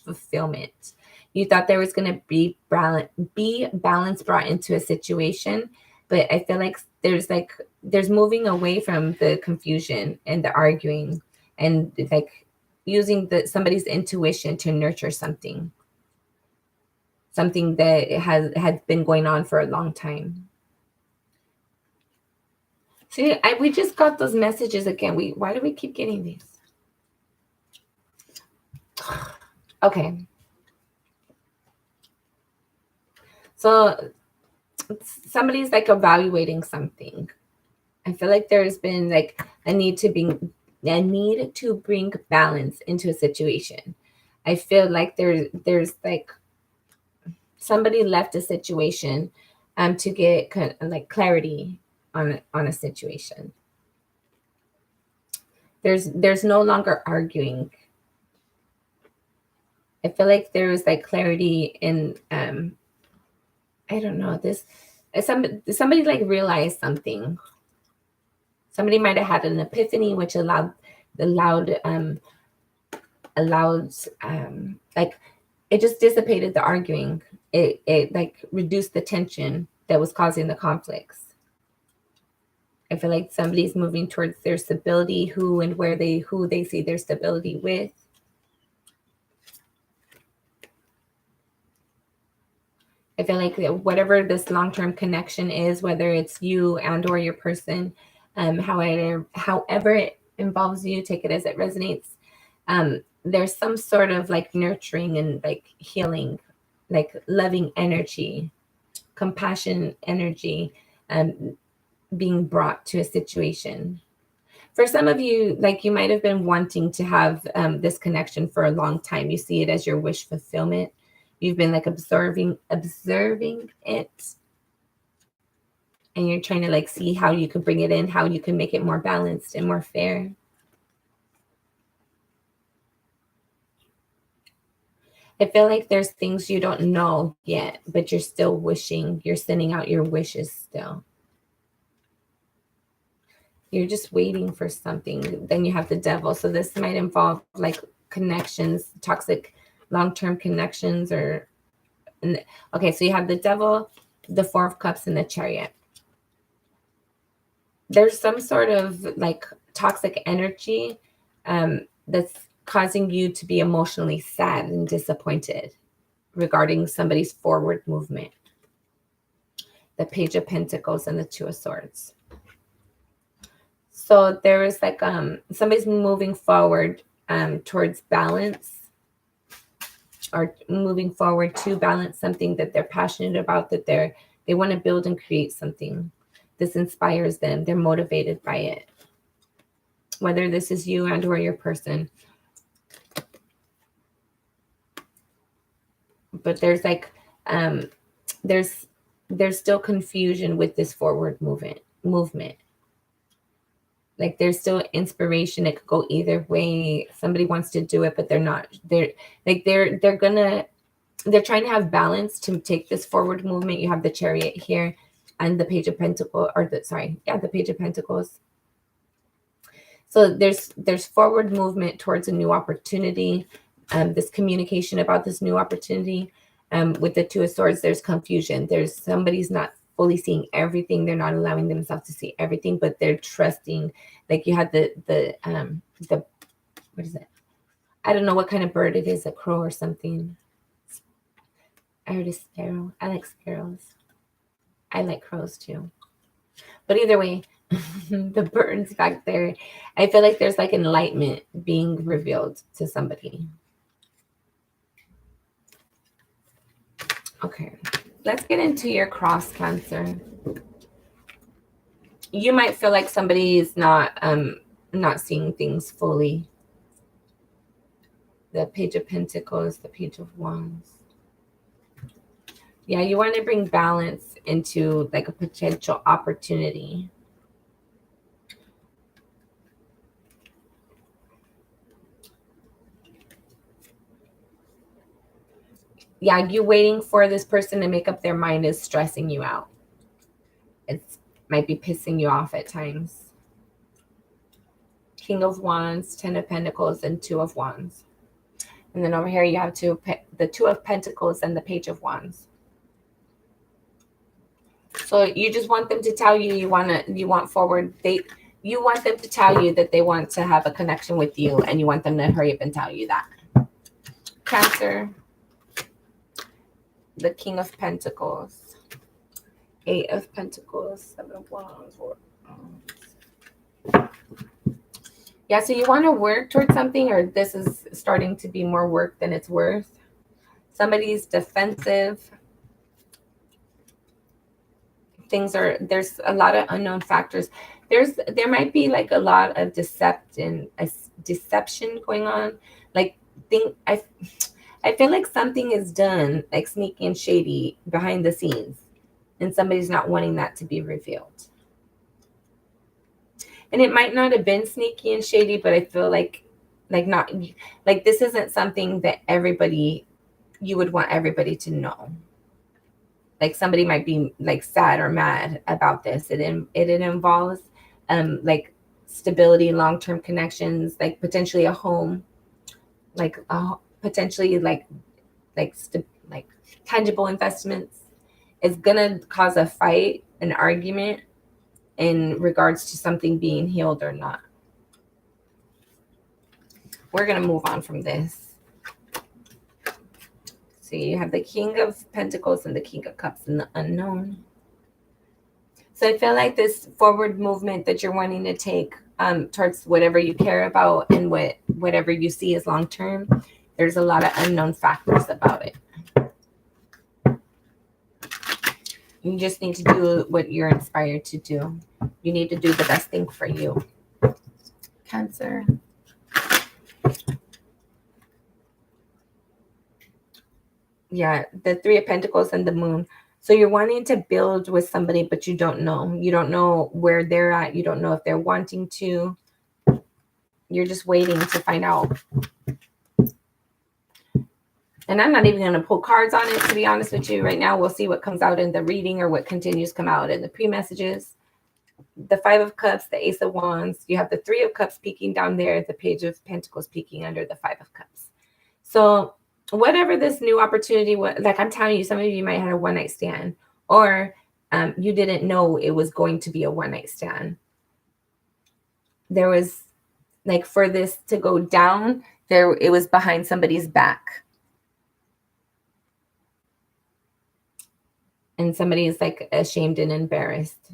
fulfillment. You thought there was going to be balance brought into a situation, but I feel like there's moving away from the confusion and the arguing and like using somebody's intuition to nurture something that has been going on for a long time. See, we just got those messages again. Why do we keep getting these? Okay. So somebody's like evaluating something. I feel like there's been like a need to bring balance into a situation. I feel like there's like somebody left a situation to get like clarity on a situation. There's no longer arguing. I feel like there was like clarity in I don't know, this somebody like realized something. Somebody might have had an epiphany which allowed like it just dissipated the arguing. It like reduced the tension that was causing the conflicts. I feel like somebody's moving towards their stability, who they see their stability with. I feel like whatever this long-term connection is, whether it's you and or your person, however it involves you, take it as it resonates. There's some sort of like nurturing and like healing, like loving energy, compassion energy, being brought to a situation. For some of you, like you might have been wanting to have this connection for a long time. You see it as your wish fulfillment. You've been like observing it. And you're trying to like see how you can bring it in, how you can make it more balanced and more fair. I feel like there's things you don't know yet, but you're still wishing. You're sending out your wishes still. You're just waiting for something. Then you have the Devil. So this might involve like connections, toxic long-term connections okay, so you have the Devil, the Four of Cups, and the Chariot. There's some sort of like toxic energy that's causing you to be emotionally sad and disappointed regarding somebody's forward movement. the Page of Pentacles, and the Two of Swords. So there is like somebody's moving forward towards balance, or moving forward to balance something that they're passionate about, that they want to build and create something. This inspires them. They're motivated by it. Whether this is you and or your person. But there's like there's still confusion with this forward movement. Like there's still inspiration. It could go either way. Somebody wants to do it, but they're not. They're trying to have balance to take this forward movement. You have the Chariot here and the Page of Pentacles, the Page of Pentacles. So there's forward movement towards a new opportunity. This communication about this new opportunity. With the Two of Swords, there's confusion. There's somebody's not fully seeing everything. They're not allowing themselves to see everything, but they're trusting. Like you had the what is it? I don't know what kind of bird it is, a crow or something. I heard a sparrow. I like sparrows. I like crows too. But either way, the birds back there, I feel like there's like enlightenment being revealed to somebody. Okay, let's get into your cross, Cancer. You might feel like somebody is not seeing things fully. The Page of Pentacles, the Page of Wands. Yeah, you want to bring balance into like a potential opportunity. Yeah, you waiting for this person to make up their mind is stressing you out. It might be pissing you off at times. King of Wands, Ten of Pentacles, and Two of Wands. And then over here you have the Two of Pentacles and the Page of Wands. So you just want them to tell you you want them to tell you that they want to have a connection with you, and you want them to hurry up and tell you that. Cancer, the King of Pentacles, Eight of Pentacles, Seven of Wands. Yeah, so you want to work towards something, or this is starting to be more work than it's worth. Somebody's defensive. There's a lot of unknown factors. There might be like a lot of deception going on. Like I feel like something is done like sneaky and shady behind the scenes, and somebody's not wanting that to be revealed. And it might not have been sneaky and shady, but I feel like this isn't something that you would want everybody to know. Like somebody might be like sad or mad about this. It involves like stability, long-term connections, like potentially a home, potentially like tangible investments. It's gonna cause a fight, an argument in regards to something being healed or not. We're gonna move on from this. So you have the King of Pentacles and the King of Cups in the unknown. So I feel like this forward movement that you're wanting to take towards whatever you care about and whatever you see as long term, there's a lot of unknown factors about it. You just need to do what you're inspired to do. You need to do the best thing for you. Cancer. Yeah, the Three of Pentacles and the Moon. So you're wanting to build with somebody, but you don't know. You don't know where they're at. You don't know if they're wanting to. You're just waiting to find out. And I'm not even going to pull cards on it, to be honest with you. Right now, we'll see what comes out in the reading or what continues to come out in the pre-messages. The Five of Cups, the Ace of Wands. You have the Three of Cups peeking down there. The Page of Pentacles peeking under the Five of Cups. So whatever this new opportunity was, like I'm telling you, some of you might have a one-night stand, or you didn't know it was going to be a one-night stand. There was, like, for this to go down, it was behind somebody's back. and somebody is like ashamed and embarrassed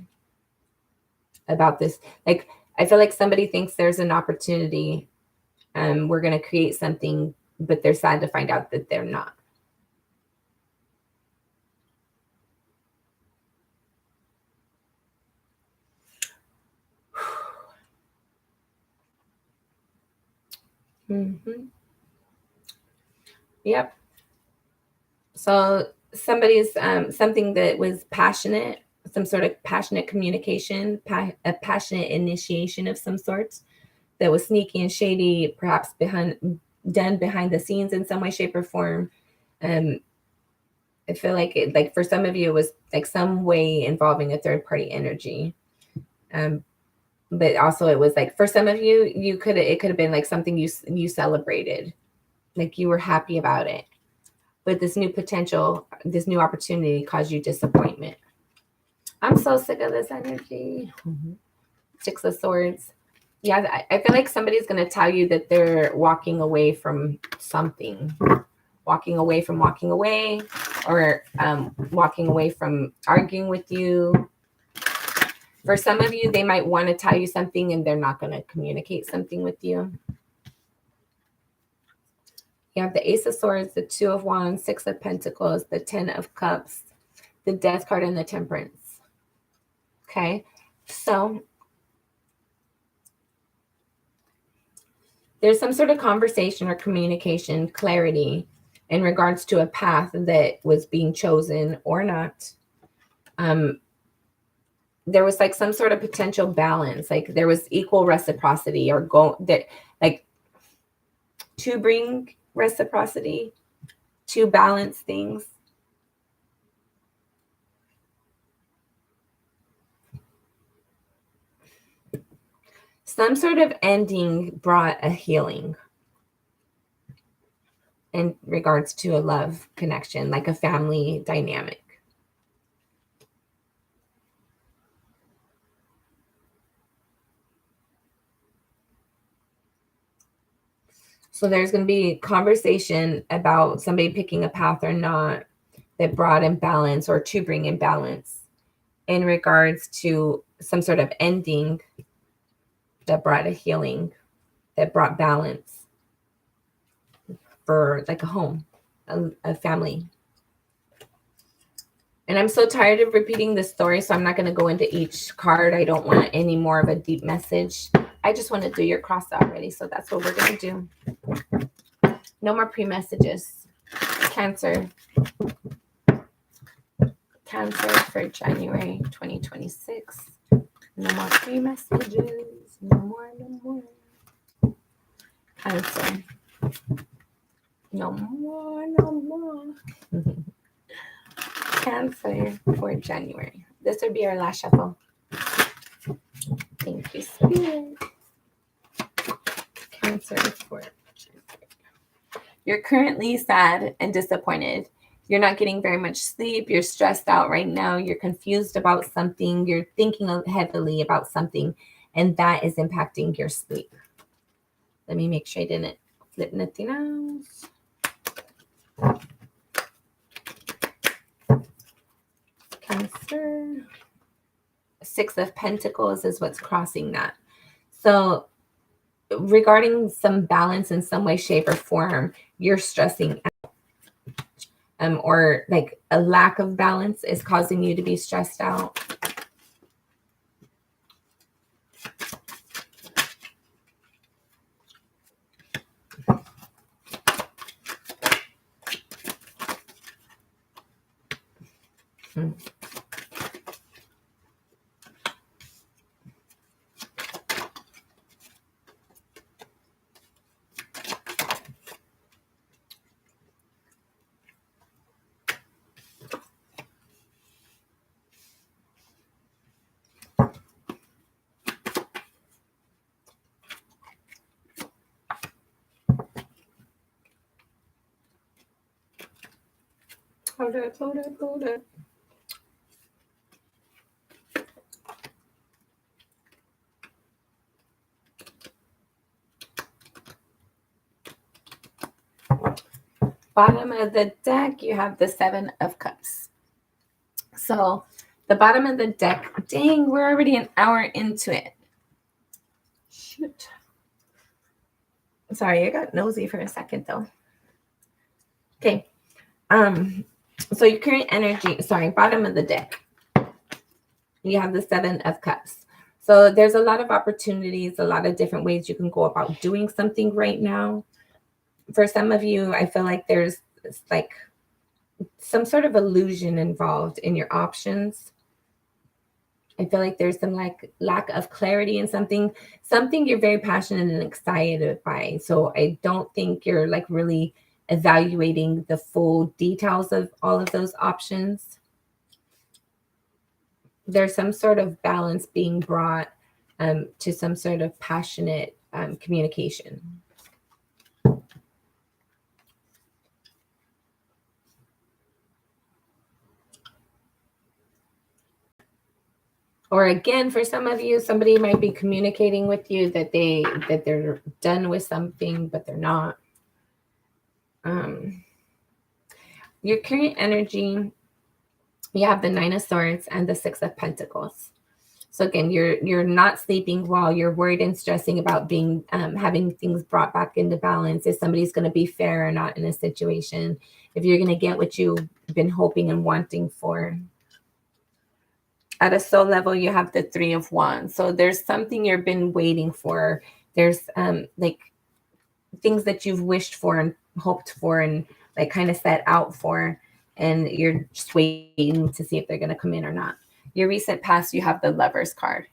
about this. Like, I feel like somebody thinks there's an opportunity. We're going to create something, but they're sad to find out that they're not. Mm-hmm. Yep. So somebody's something that was passionate, some sort of passionate communication, a passionate initiation of some sort that was sneaky and shady, perhaps done behind the scenes in some way, shape, or form. Um, I feel like like for some of you, it was like some way involving a third party energy. Um, but also it was like for some of you, it could have been like something you celebrated, like you were happy about it. But this new potential, this new opportunity caused you disappointment. I'm so sick of this energy. Mm-hmm. Six of Swords. Yeah, I feel like somebody's going to tell you that they're walking away from something, walking away, or walking away from arguing with you. For some of you, they might want to tell you something and they're not going to communicate something with you. You have the Ace of Swords, the Two of Wands, Six of Pentacles, the Ten of Cups, the Death card, and the Temperance. Okay, so there's some sort of conversation or communication, clarity in regards to a path that was being chosen or not. There was like some sort of potential balance, like there was equal reciprocity or like to bring reciprocity, to balance things. Some sort of ending brought a healing in regards to a love connection, like a family dynamic. So there's going to be conversation about somebody picking a path or not that brought in balance or to bring in balance in regards to some sort of ending that brought a healing, that brought balance for like a home, a family. And I'm so tired of repeating this story, so I'm not going to go into each card. I don't want any more of a deep message. I just want to do your cross already, so that's what we're going to do. No more pre-messages. Cancer. Cancer for January 2026. No more pre-messages. No more. Cancer. No more. Cancer for January. This would be our last shuffle. Thank you, Spirit. Cancer for January. You're currently sad and disappointed. You're not getting very much sleep. You're stressed out right now. You're confused about something. You're thinking heavily about something, and that is impacting your sleep. Let me make sure I didn't flip nothing else. Cancer. Six of Pentacles is what's crossing that. So regarding some balance in some way, shape, or form, you're stressing out. Or like a lack of balance is causing you to be stressed out. Hold up. Bottom of the deck, you have the Seven of Cups. So the bottom of the deck, dang, we're already an hour into it. Shoot. Sorry, I got nosy for a second though. Okay. So your current energy, sorry, bottom of the deck. You have the 7 of Cups. So there's a lot of opportunities, a lot of different ways you can go about doing something right now. For some of you, I feel like there's like some sort of illusion involved in your options. I feel like there's some like lack of clarity in something you're very passionate and excited by. So I don't think you're like really evaluating the full details of all of those options. There's some sort of balance being brought to some sort of passionate communication. Or again, for some of you, somebody might be communicating with you that they're done with something, but they're not. Your current energy, you have the 9 of Swords and the 6 of Pentacles. So again, you're not sleeping while you're worried and stressing about being having things brought back into balance. If somebody's going to be fair or not in a situation, if you're going to get what you've been hoping and wanting for. At a soul level, you have the 3 of Wands. So there's something you've been waiting for. There's like things that you've wished for and hoped for and like kind of set out for, and you're just waiting to see if they're going to come in or not. Your recent past, you have the Lovers card.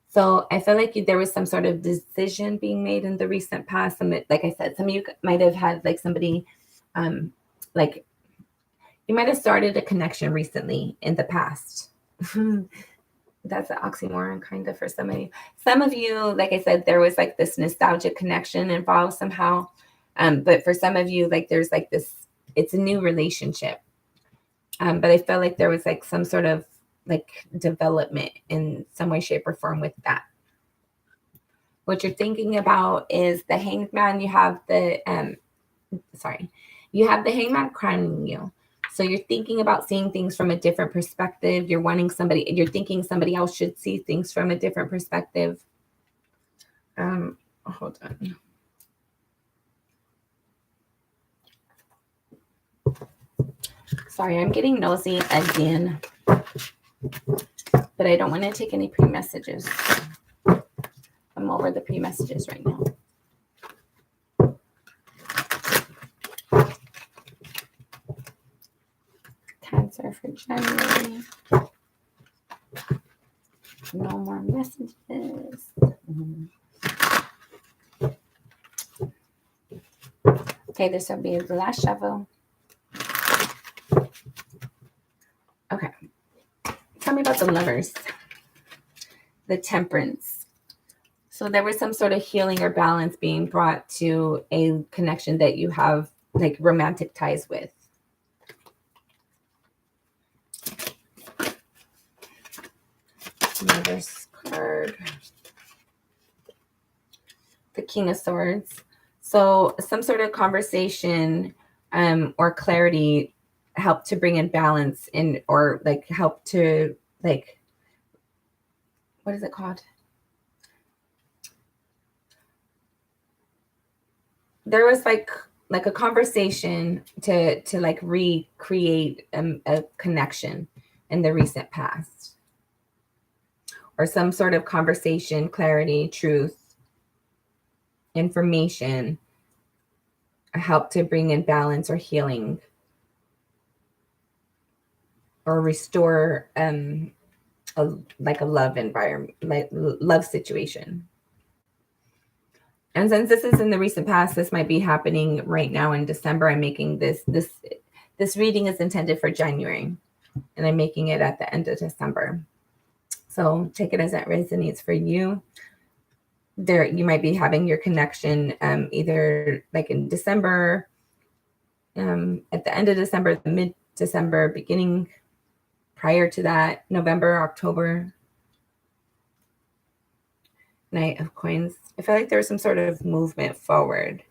So I feel like there was some sort of decision being made in the recent past. Like I said, some of you might have had like somebody, like you might have started a connection recently in the past. That's an oxymoron kind of for some of you. Some of you, like I said, there was like this nostalgic connection involved somehow. But for some of you, like there's like this, it's a new relationship. But I felt like there was like some sort of like development in some way, shape, or form with that. What you're thinking about is the Hanged Man. You have the you have the Hanged Man crowning you. So you're thinking about seeing things from a different perspective. You're thinking somebody else should see things from a different perspective. Hold on. Sorry, I'm getting nosy again, but I don't want to take any pre-messages. I'm over the pre-messages right now. Cancer for January. No more messages. Okay, this will be the last shovel. Okay. Tell me about the Lovers. The Temperance. So there was some sort of healing or balance being brought to a connection that you have like romantic ties with. Lovers card. The King of Swords. So some sort of conversation or clarity help to bring in balance or like help to like, what is it called? There was like a conversation to like recreate a connection in the recent past, or some sort of conversation, clarity, truth, information help to bring in balance or healing or restore a love environment, like love situation. And since this is in the recent past, this might be happening right now in December. I'm making this reading is intended for January, and I'm making it at the end of December. So take it as it resonates for you. There, you might be having your connection either like in December, at the end of December, mid-December, beginning prior to that, November, October. Knight of Coins. I feel like there was some sort of movement forward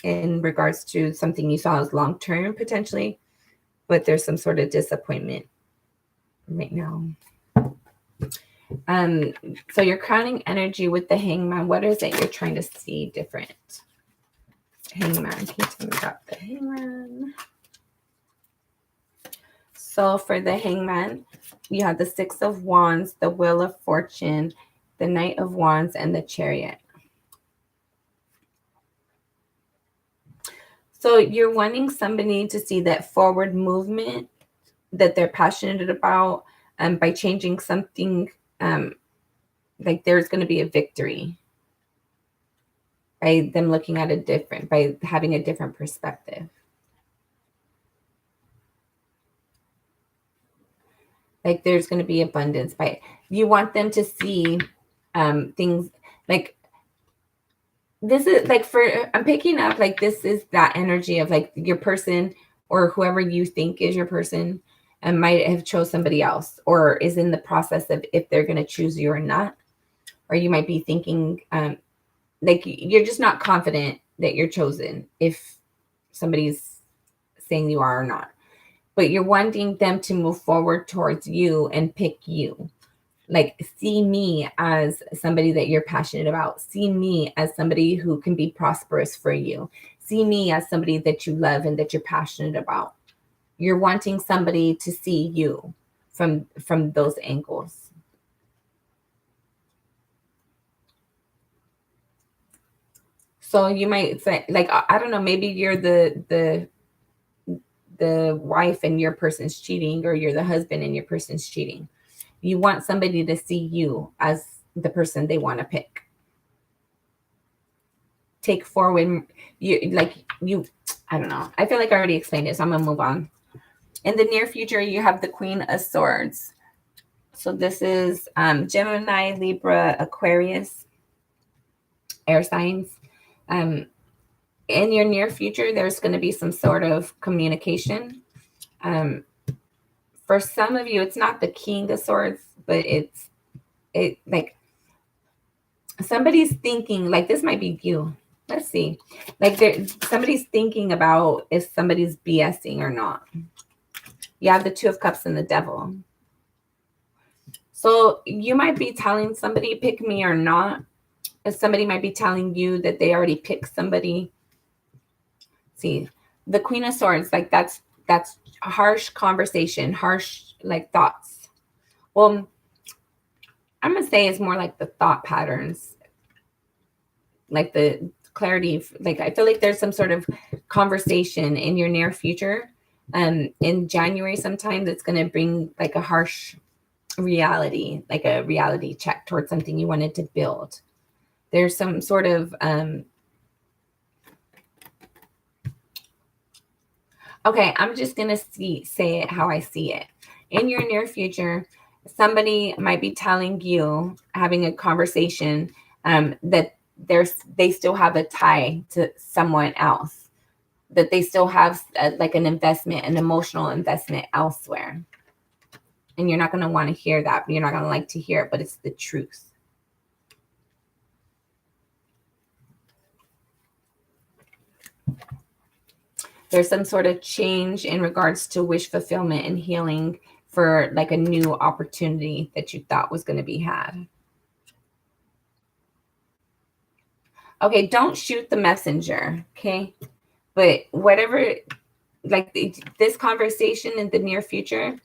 in regards to something you saw as long-term potentially, but there's some sort of disappointment right now. So your crowning energy with the Hangman, what is it you're trying to see different? Hangman, can you tell me about the Hangman? So for the Hangman, you have the Six of Wands, the Wheel of Fortune, the Knight of Wands, and the Chariot. So you're wanting somebody to see that forward movement that they're passionate about, by changing something, like there's going to be a victory by them looking at it different, by having a different perspective. Like there's going to be abundance. By you want them to see things like this is like I'm picking up like this is that energy of like your person or whoever you think is your person and might have chose somebody else or is in the process of if they're going to choose you or not. Or you might be thinking like you're just not confident that you're chosen if somebody's saying you are or not. But you're wanting them to move forward towards you and pick you. Like, see me as somebody that you're passionate about. See me as somebody who can be prosperous for you. See me as somebody that you love and that you're passionate about. You're wanting somebody to see you from those angles. So you might say, like, I don't know, maybe you're the wife and your person's cheating, or you're the husband and your person's cheating. You want somebody to see you as the person they want to pick. Take forward, I don't know. I feel like I already explained it, so I'm going to move on. In the near future, you have the Queen of Swords. So this is Gemini, Libra, Aquarius, air signs. In your near future, there's going to be some sort of communication. For some of you, it's not the King of Swords, but it like somebody's thinking, like this might be you. Let's see. Like somebody's thinking about if somebody's BSing or not. You have the Two of Cups and the Devil. So you might be telling somebody pick me or not. If somebody might be telling you that they already picked somebody. See, the Queen of Swords, like that's harsh conversation, harsh like thoughts. Well, I'm gonna say it's more like the thought patterns, like the clarity. Like I feel like there's some sort of conversation in your near future, in January sometime that's gonna bring like a harsh reality, like a reality check towards something you wanted to build. There's some sort of okay, I'm just gonna say it how I see it. In your near future, somebody might be telling you, having a conversation, that they still have a tie to someone else, that they still have like an investment, an emotional investment elsewhere. And you're not going to want to hear that. You're not going to like to hear it, but it's the truth. There's some sort of change in regards to wish fulfillment and healing for like a new opportunity that you thought was going to be had. Okay, don't shoot the messenger, okay? But whatever, like this conversation in the near future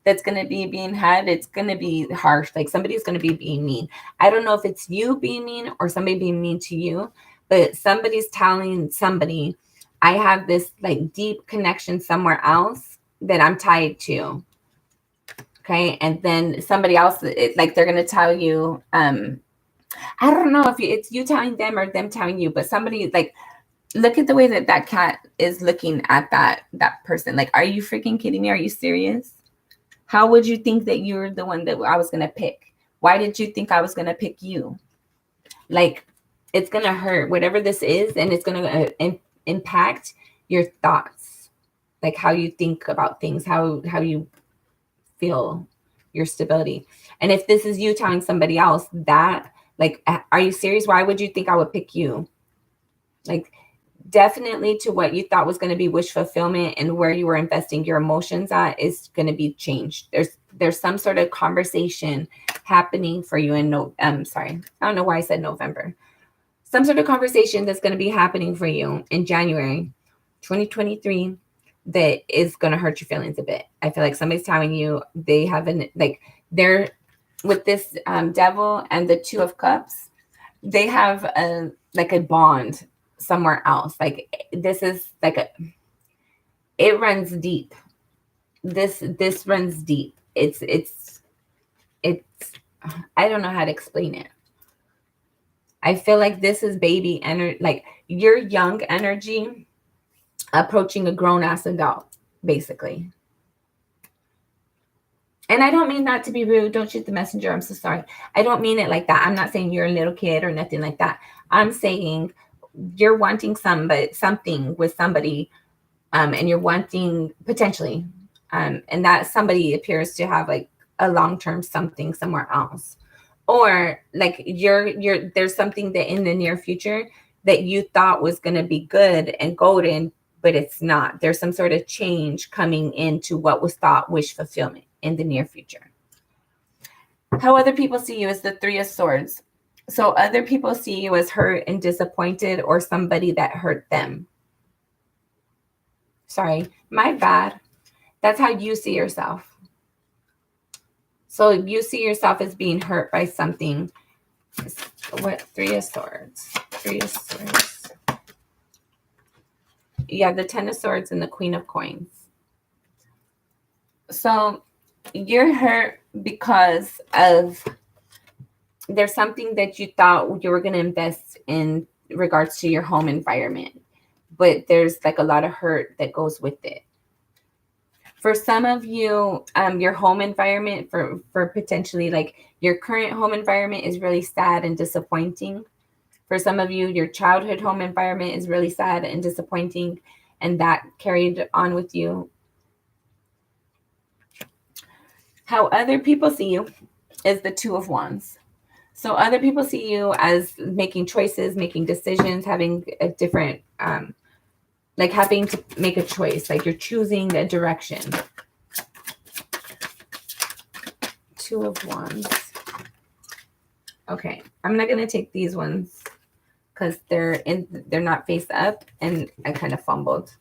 that's going to be being had, it's going to be harsh. Like somebody's going to be being mean. I don't know if it's you being mean or somebody being mean to you, but somebody's telling somebody, I have this like deep connection somewhere else that I'm tied to. Okay. And then somebody else, like they're going to tell you, I don't know if it's you telling them or them telling you, but somebody like, look at the way that cat is looking at that person. Like, are you freaking kidding me? Are you serious? How would you think that you're the one that I was going to pick? Why did you think I was going to pick you? Like, it's going to hurt, whatever this is, and it's going to impact your thoughts, like how you think about things, how you feel, your stability. And if this is you telling somebody else that, like, are you serious? Why would you think I would pick you? Like, definitely to what you thought was going to be wish fulfillment and where you were investing your emotions at is going to be changed. there's some sort of conversation happening for you in sorry, I don't know why I said November. Some sort of conversation that's going to be happening for you in January 2023 that is going to hurt your feelings a bit. I feel like somebody's telling you they haven't, like, they're with this devil and the Two of Cups, they have a bond somewhere else. Like, this is like it runs deep. This runs deep. It's I don't know how to explain it. I feel like this is baby energy, like your young energy approaching a grown ass adult, basically. And I don't mean that to be rude. Don't shoot the messenger. I'm so sorry. I don't mean it like that. I'm not saying you're a little kid or nothing like that. I'm saying you're wanting something with somebody, and you're wanting potentially, and that somebody appears to have like a long-term something somewhere else. Or like you're there's something that in the near future that you thought was going to be good and golden, but it's not. There's some sort of change coming into what was thought wish fulfillment in the near future. How other people see you is the Three of Swords. So other people see you as hurt and disappointed, or somebody that hurt them. Sorry, my bad. That's how you see yourself. So you see yourself as being hurt by something. What? Three of Swords. Three of Swords. Yeah, the Ten of Swords and the Queen of Coins. So you're hurt because of there's something that you thought you were going to invest in regards to your home environment, but there's like a lot of hurt that goes with it. For some of you, your home environment for potentially like your current home environment is really sad and disappointing. For some of you, your childhood home environment is really sad and disappointing, and that carried on with you. How other people see you is the Two of Wands. So other people see you as making choices, making decisions, having a different like having to make a choice, like you're choosing a direction. Two of Wands. Okay, I'm not gonna take these ones because they're not face up, and I kind of fumbled.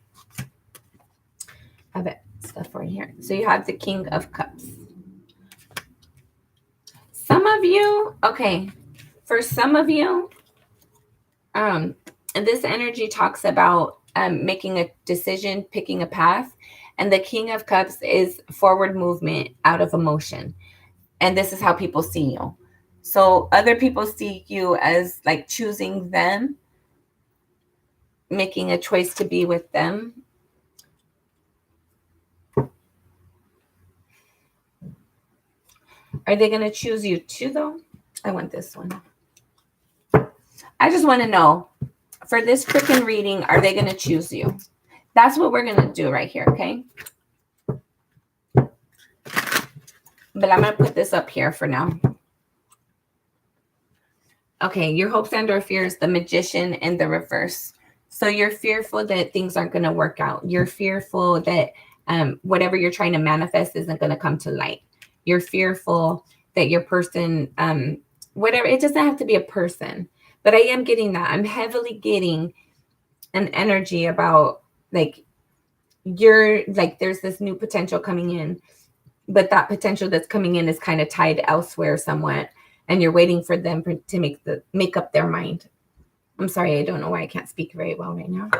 I have stuff right here. So you have the King of Cups. Some of you, okay, for some of you, this energy talks about making a decision, picking a path. And the King of Cups is forward movement out of emotion. And this is how people see you. So other people see you as like choosing them, making a choice to be with them. Are they going to choose you too, though? I want this one. I just want to know, for this freaking reading, are they going to choose you? That's what we're going to do right here, okay? But I'm going to put this up here for now. Okay, your hopes and or fears, the Magician in the reverse. So you're fearful that things aren't going to work out. You're fearful that whatever you're trying to manifest isn't going to come to light. You're fearful that your person, whatever, it doesn't have to be a person, but I am getting that. I'm heavily getting an energy about like, you're like, there's this new potential coming in, but that potential that's coming in is kind of tied elsewhere somewhat. And you're waiting for them to make up their mind. I'm sorry, I don't know why I can't speak very well right now.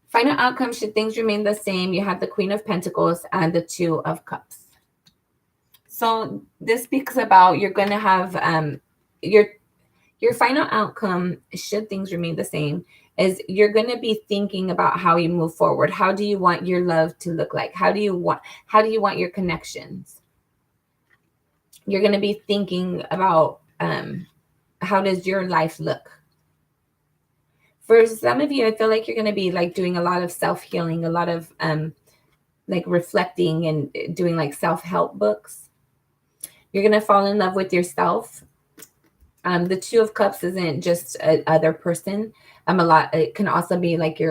Final outcome, should things remain the same, you have the Queen of Pentacles and the Two of Cups. So this speaks about you're going to have your final outcome, should things remain the same, is you're going to be thinking about how you move forward. How do you want your love to look like? How do you want your connections? You're going to be thinking about how does your life look? For some of you, I feel like you're going to be like doing a lot of self-healing, a lot of like reflecting and doing like self-help books. You're going to fall in love with yourself. The Two of Cups isn't just a other person. It can also be like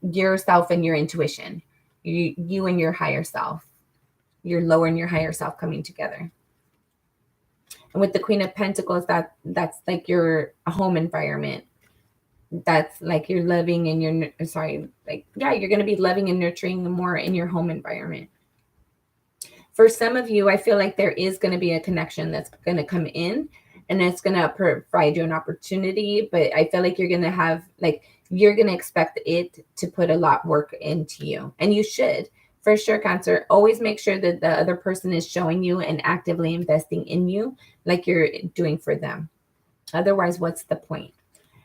yourself and your intuition, you and your higher self. your lower and your higher self coming together. And with the Queen of Pentacles, that's like your home environment. That's like you're loving and you're you're going to be loving and nurturing more in your home environment. For some of you, I feel like there is going to be a connection that's going to come in, and it's going to provide you an opportunity. But I feel like you're going to have, like, you're going to expect it to put a lot of work into you. And you should, for sure, Cancer. Always make sure that the other person is showing you and actively investing in you like you're doing for them. Otherwise, what's the point?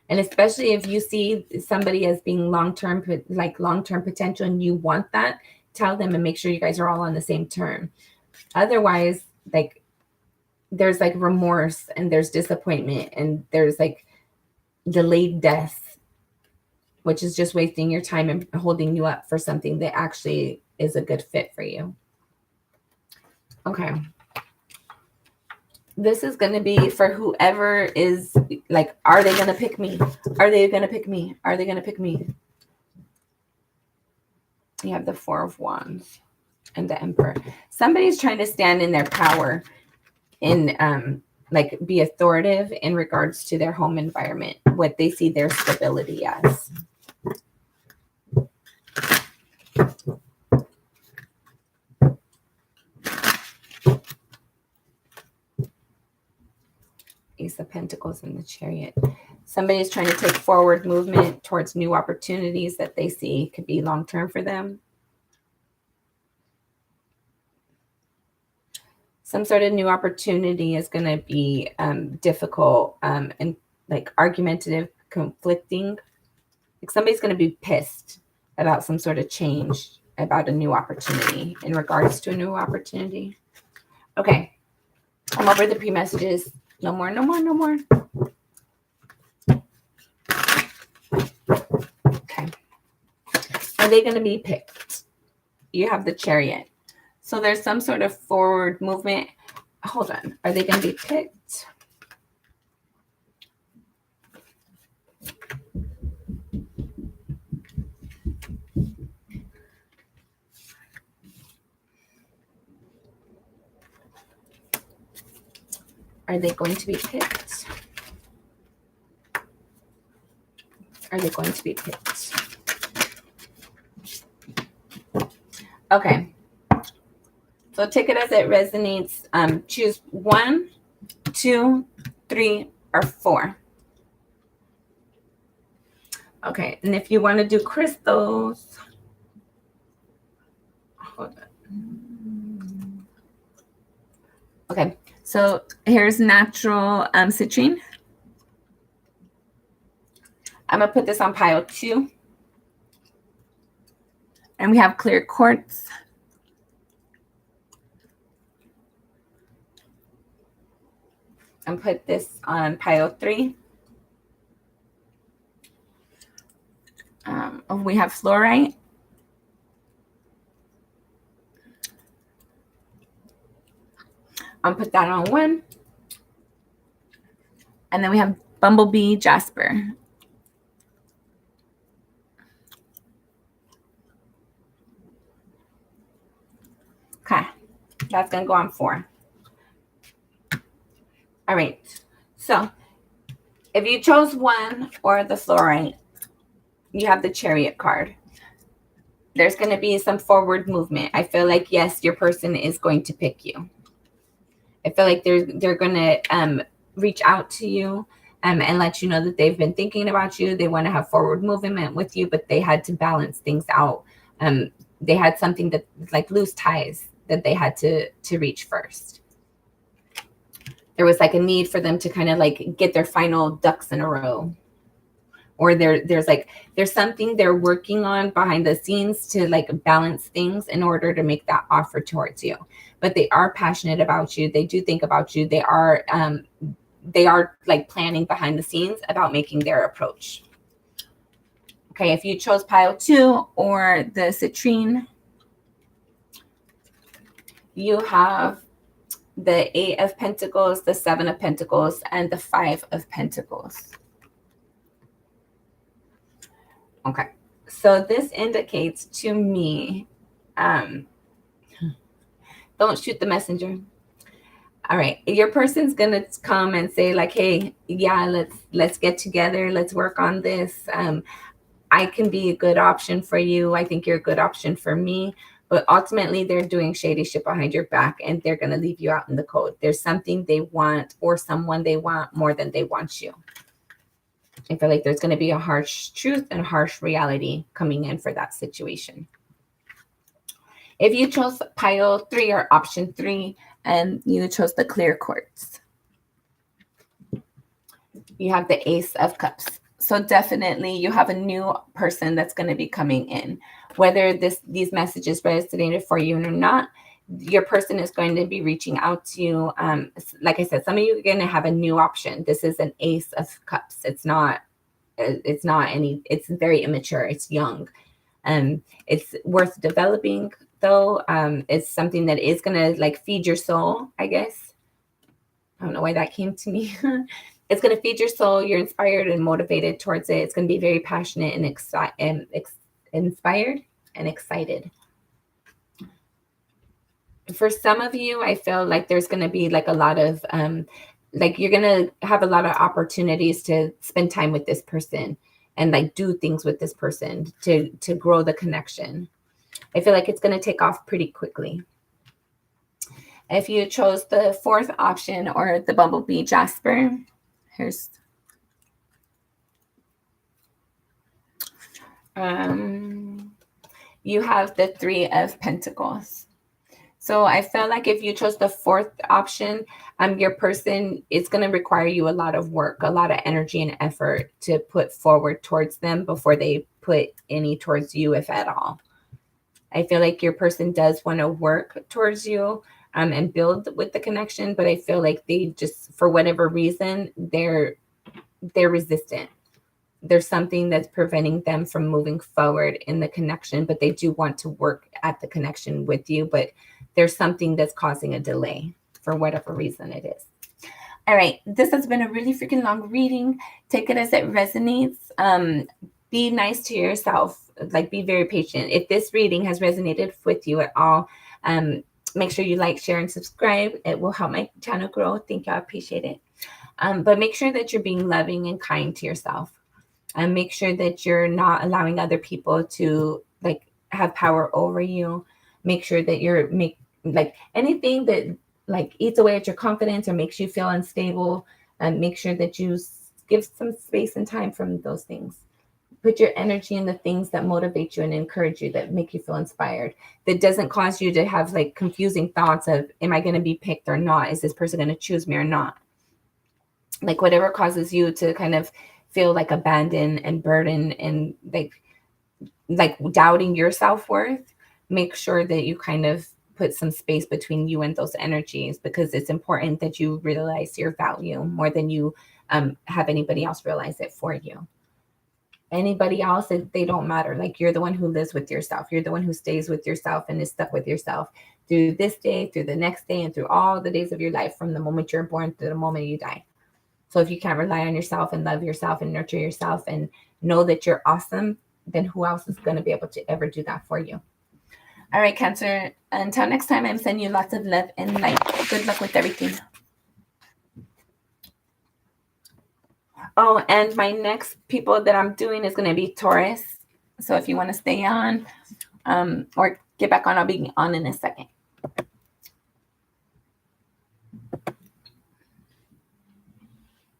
And especially if you see somebody as being long-term potential and you want that, tell them and make sure you guys are all on the same term. Otherwise, like, there's like remorse and there's disappointment and there's like delayed death, which is just wasting your time and holding you up for something that actually is a good fit for you. Okay. This is going to be for whoever is like, are they going to pick me? Are they going to pick me? Are they going to pick me? You have the Four of Wands and the Emperor. Somebody's trying to stand in their power and like be authoritative in regards to their home environment, what they see their stability as. Ace of Pentacles and the Chariot. Somebody's trying to take forward movement towards new opportunities that they see could be long-term for them. Some sort of new opportunity is going to be difficult and like argumentative, conflicting. Like somebody's going to be pissed about some sort of change, about a new opportunity, in regards to a new opportunity. Okay. I'm over the pre-messages. No more, no more, no more. Okay. Are they going to be picked? You have the Chariot. So there's some sort of forward movement. Hold on. Are they going to be picked? Are they going to be picked? Are they going to be picked? Okay. So take it as it resonates. Choose 1, 2, 3, or 4. Okay. And if you want to do crystals, hold on. Okay. So here's natural citrine. I'm going to put this on pile 2. And we have clear quartz. And put this on pile 3. We have fluorite. I'll put that on 1. And then we have bumblebee jasper. Okay, that's going to go on 4. All right, so if you chose 1 or the fluorite, you have the Chariot card. There's going to be some forward movement. I feel like, yes, your person is going to pick you. I feel like they're going to reach out to you and let you know that they've been thinking about you. They want to have forward movement with you, but they had to balance things out. They had something that, like, loose ties that they had to reach first. There was like a need for them to kind of like get their final ducks in a row. Or there's something they're working on behind the scenes to like balance things in order to make that offer towards you. But they are passionate about you. They do think about you. They are like planning behind the scenes about making their approach. Okay, if you chose pile 2 or the citrine, you have the 8 of Pentacles, the 7 of Pentacles, and the 5 of Pentacles. Okay, so this indicates to me Don't shoot the messenger. All right. Your person's going to come and say like, hey, yeah, let's get together. Let's work on this. I can be a good option for you. I think you're a good option for me. But ultimately, they're doing shady shit behind your back and they're going to leave you out in the cold. There's something they want or someone they want more than they want you. I feel like there's going to be a harsh truth and harsh reality coming in for that situation. If you chose pile 3 or option 3 and you chose the clear quartz, you have the Ace of Cups. So definitely you have a new person that's going to be coming in. Whether these messages resonated for you or not, your person is going to be reaching out to you. Like I said, some of you are going to have a new option. This is an Ace of Cups. It's very immature. It's young. It's worth developing though. It's something that is going to like feed your soul, I guess. I don't know why that came to me. It's going to feed your soul. You're inspired and motivated towards it. It's going to be very passionate and inspired and excited. For some of you, I feel like there's going to be like a lot of, like you're going to have a lot of opportunities to spend time with this person and like do things with this person to grow the connection. I feel like it's going to take off pretty quickly. If you chose the 4th option or the Bumblebee Jasper, here's you have the 3 of Pentacles. So I feel like if you chose the 4th option, your person, it's going to require you a lot of work, a lot of energy and effort to put forward towards them before they put any towards you, if at all. I feel like your person does want to work towards you and build with the connection, but I feel like they just, for whatever reason, they're resistant. There's something that's preventing them from moving forward in the connection, but they do want to work at the connection with you, but there's something that's causing a delay for whatever reason it is. All right. This has been a really freaking long reading. Take it as it resonates. Be nice to yourself. Like, be very patient. If this reading has resonated with you at all, make sure you like, share, and subscribe. It will help my channel grow. Thank you. I appreciate it. But make sure that you're being loving and kind to yourself. And make sure that you're not allowing other people to like have power over you. Make sure that you're like anything that like eats away at your confidence or makes you feel unstable. And make sure that you give some space and time from those things. Put your energy in the things that motivate you and encourage you, that make you feel inspired, that doesn't cause you to have like confusing thoughts of, am I going to be picked or not? Is this person going to choose me or not? Like whatever causes you to kind of feel like abandoned and burdened and like doubting your self-worth, make sure that you kind of put some space between you and those energies, because it's important that you realize your value more than you have anybody else realize it for you. Anybody else, they don't matter. Like, you're the one who lives with yourself. You're the one who stays with yourself and is stuck with yourself through this day, through the next day, and through all the days of your life, from the moment you're born to the moment you die. So if you can't rely on yourself and love yourself and nurture yourself and know that you're awesome, then who else is going to be able to ever do that for you? All right, Cancer. Until next time, I'm sending you lots of love and light. Good luck with everything. Oh, and my next people that I'm doing is going to be Taurus. So if you want to stay on or get back on, I'll be on in a second.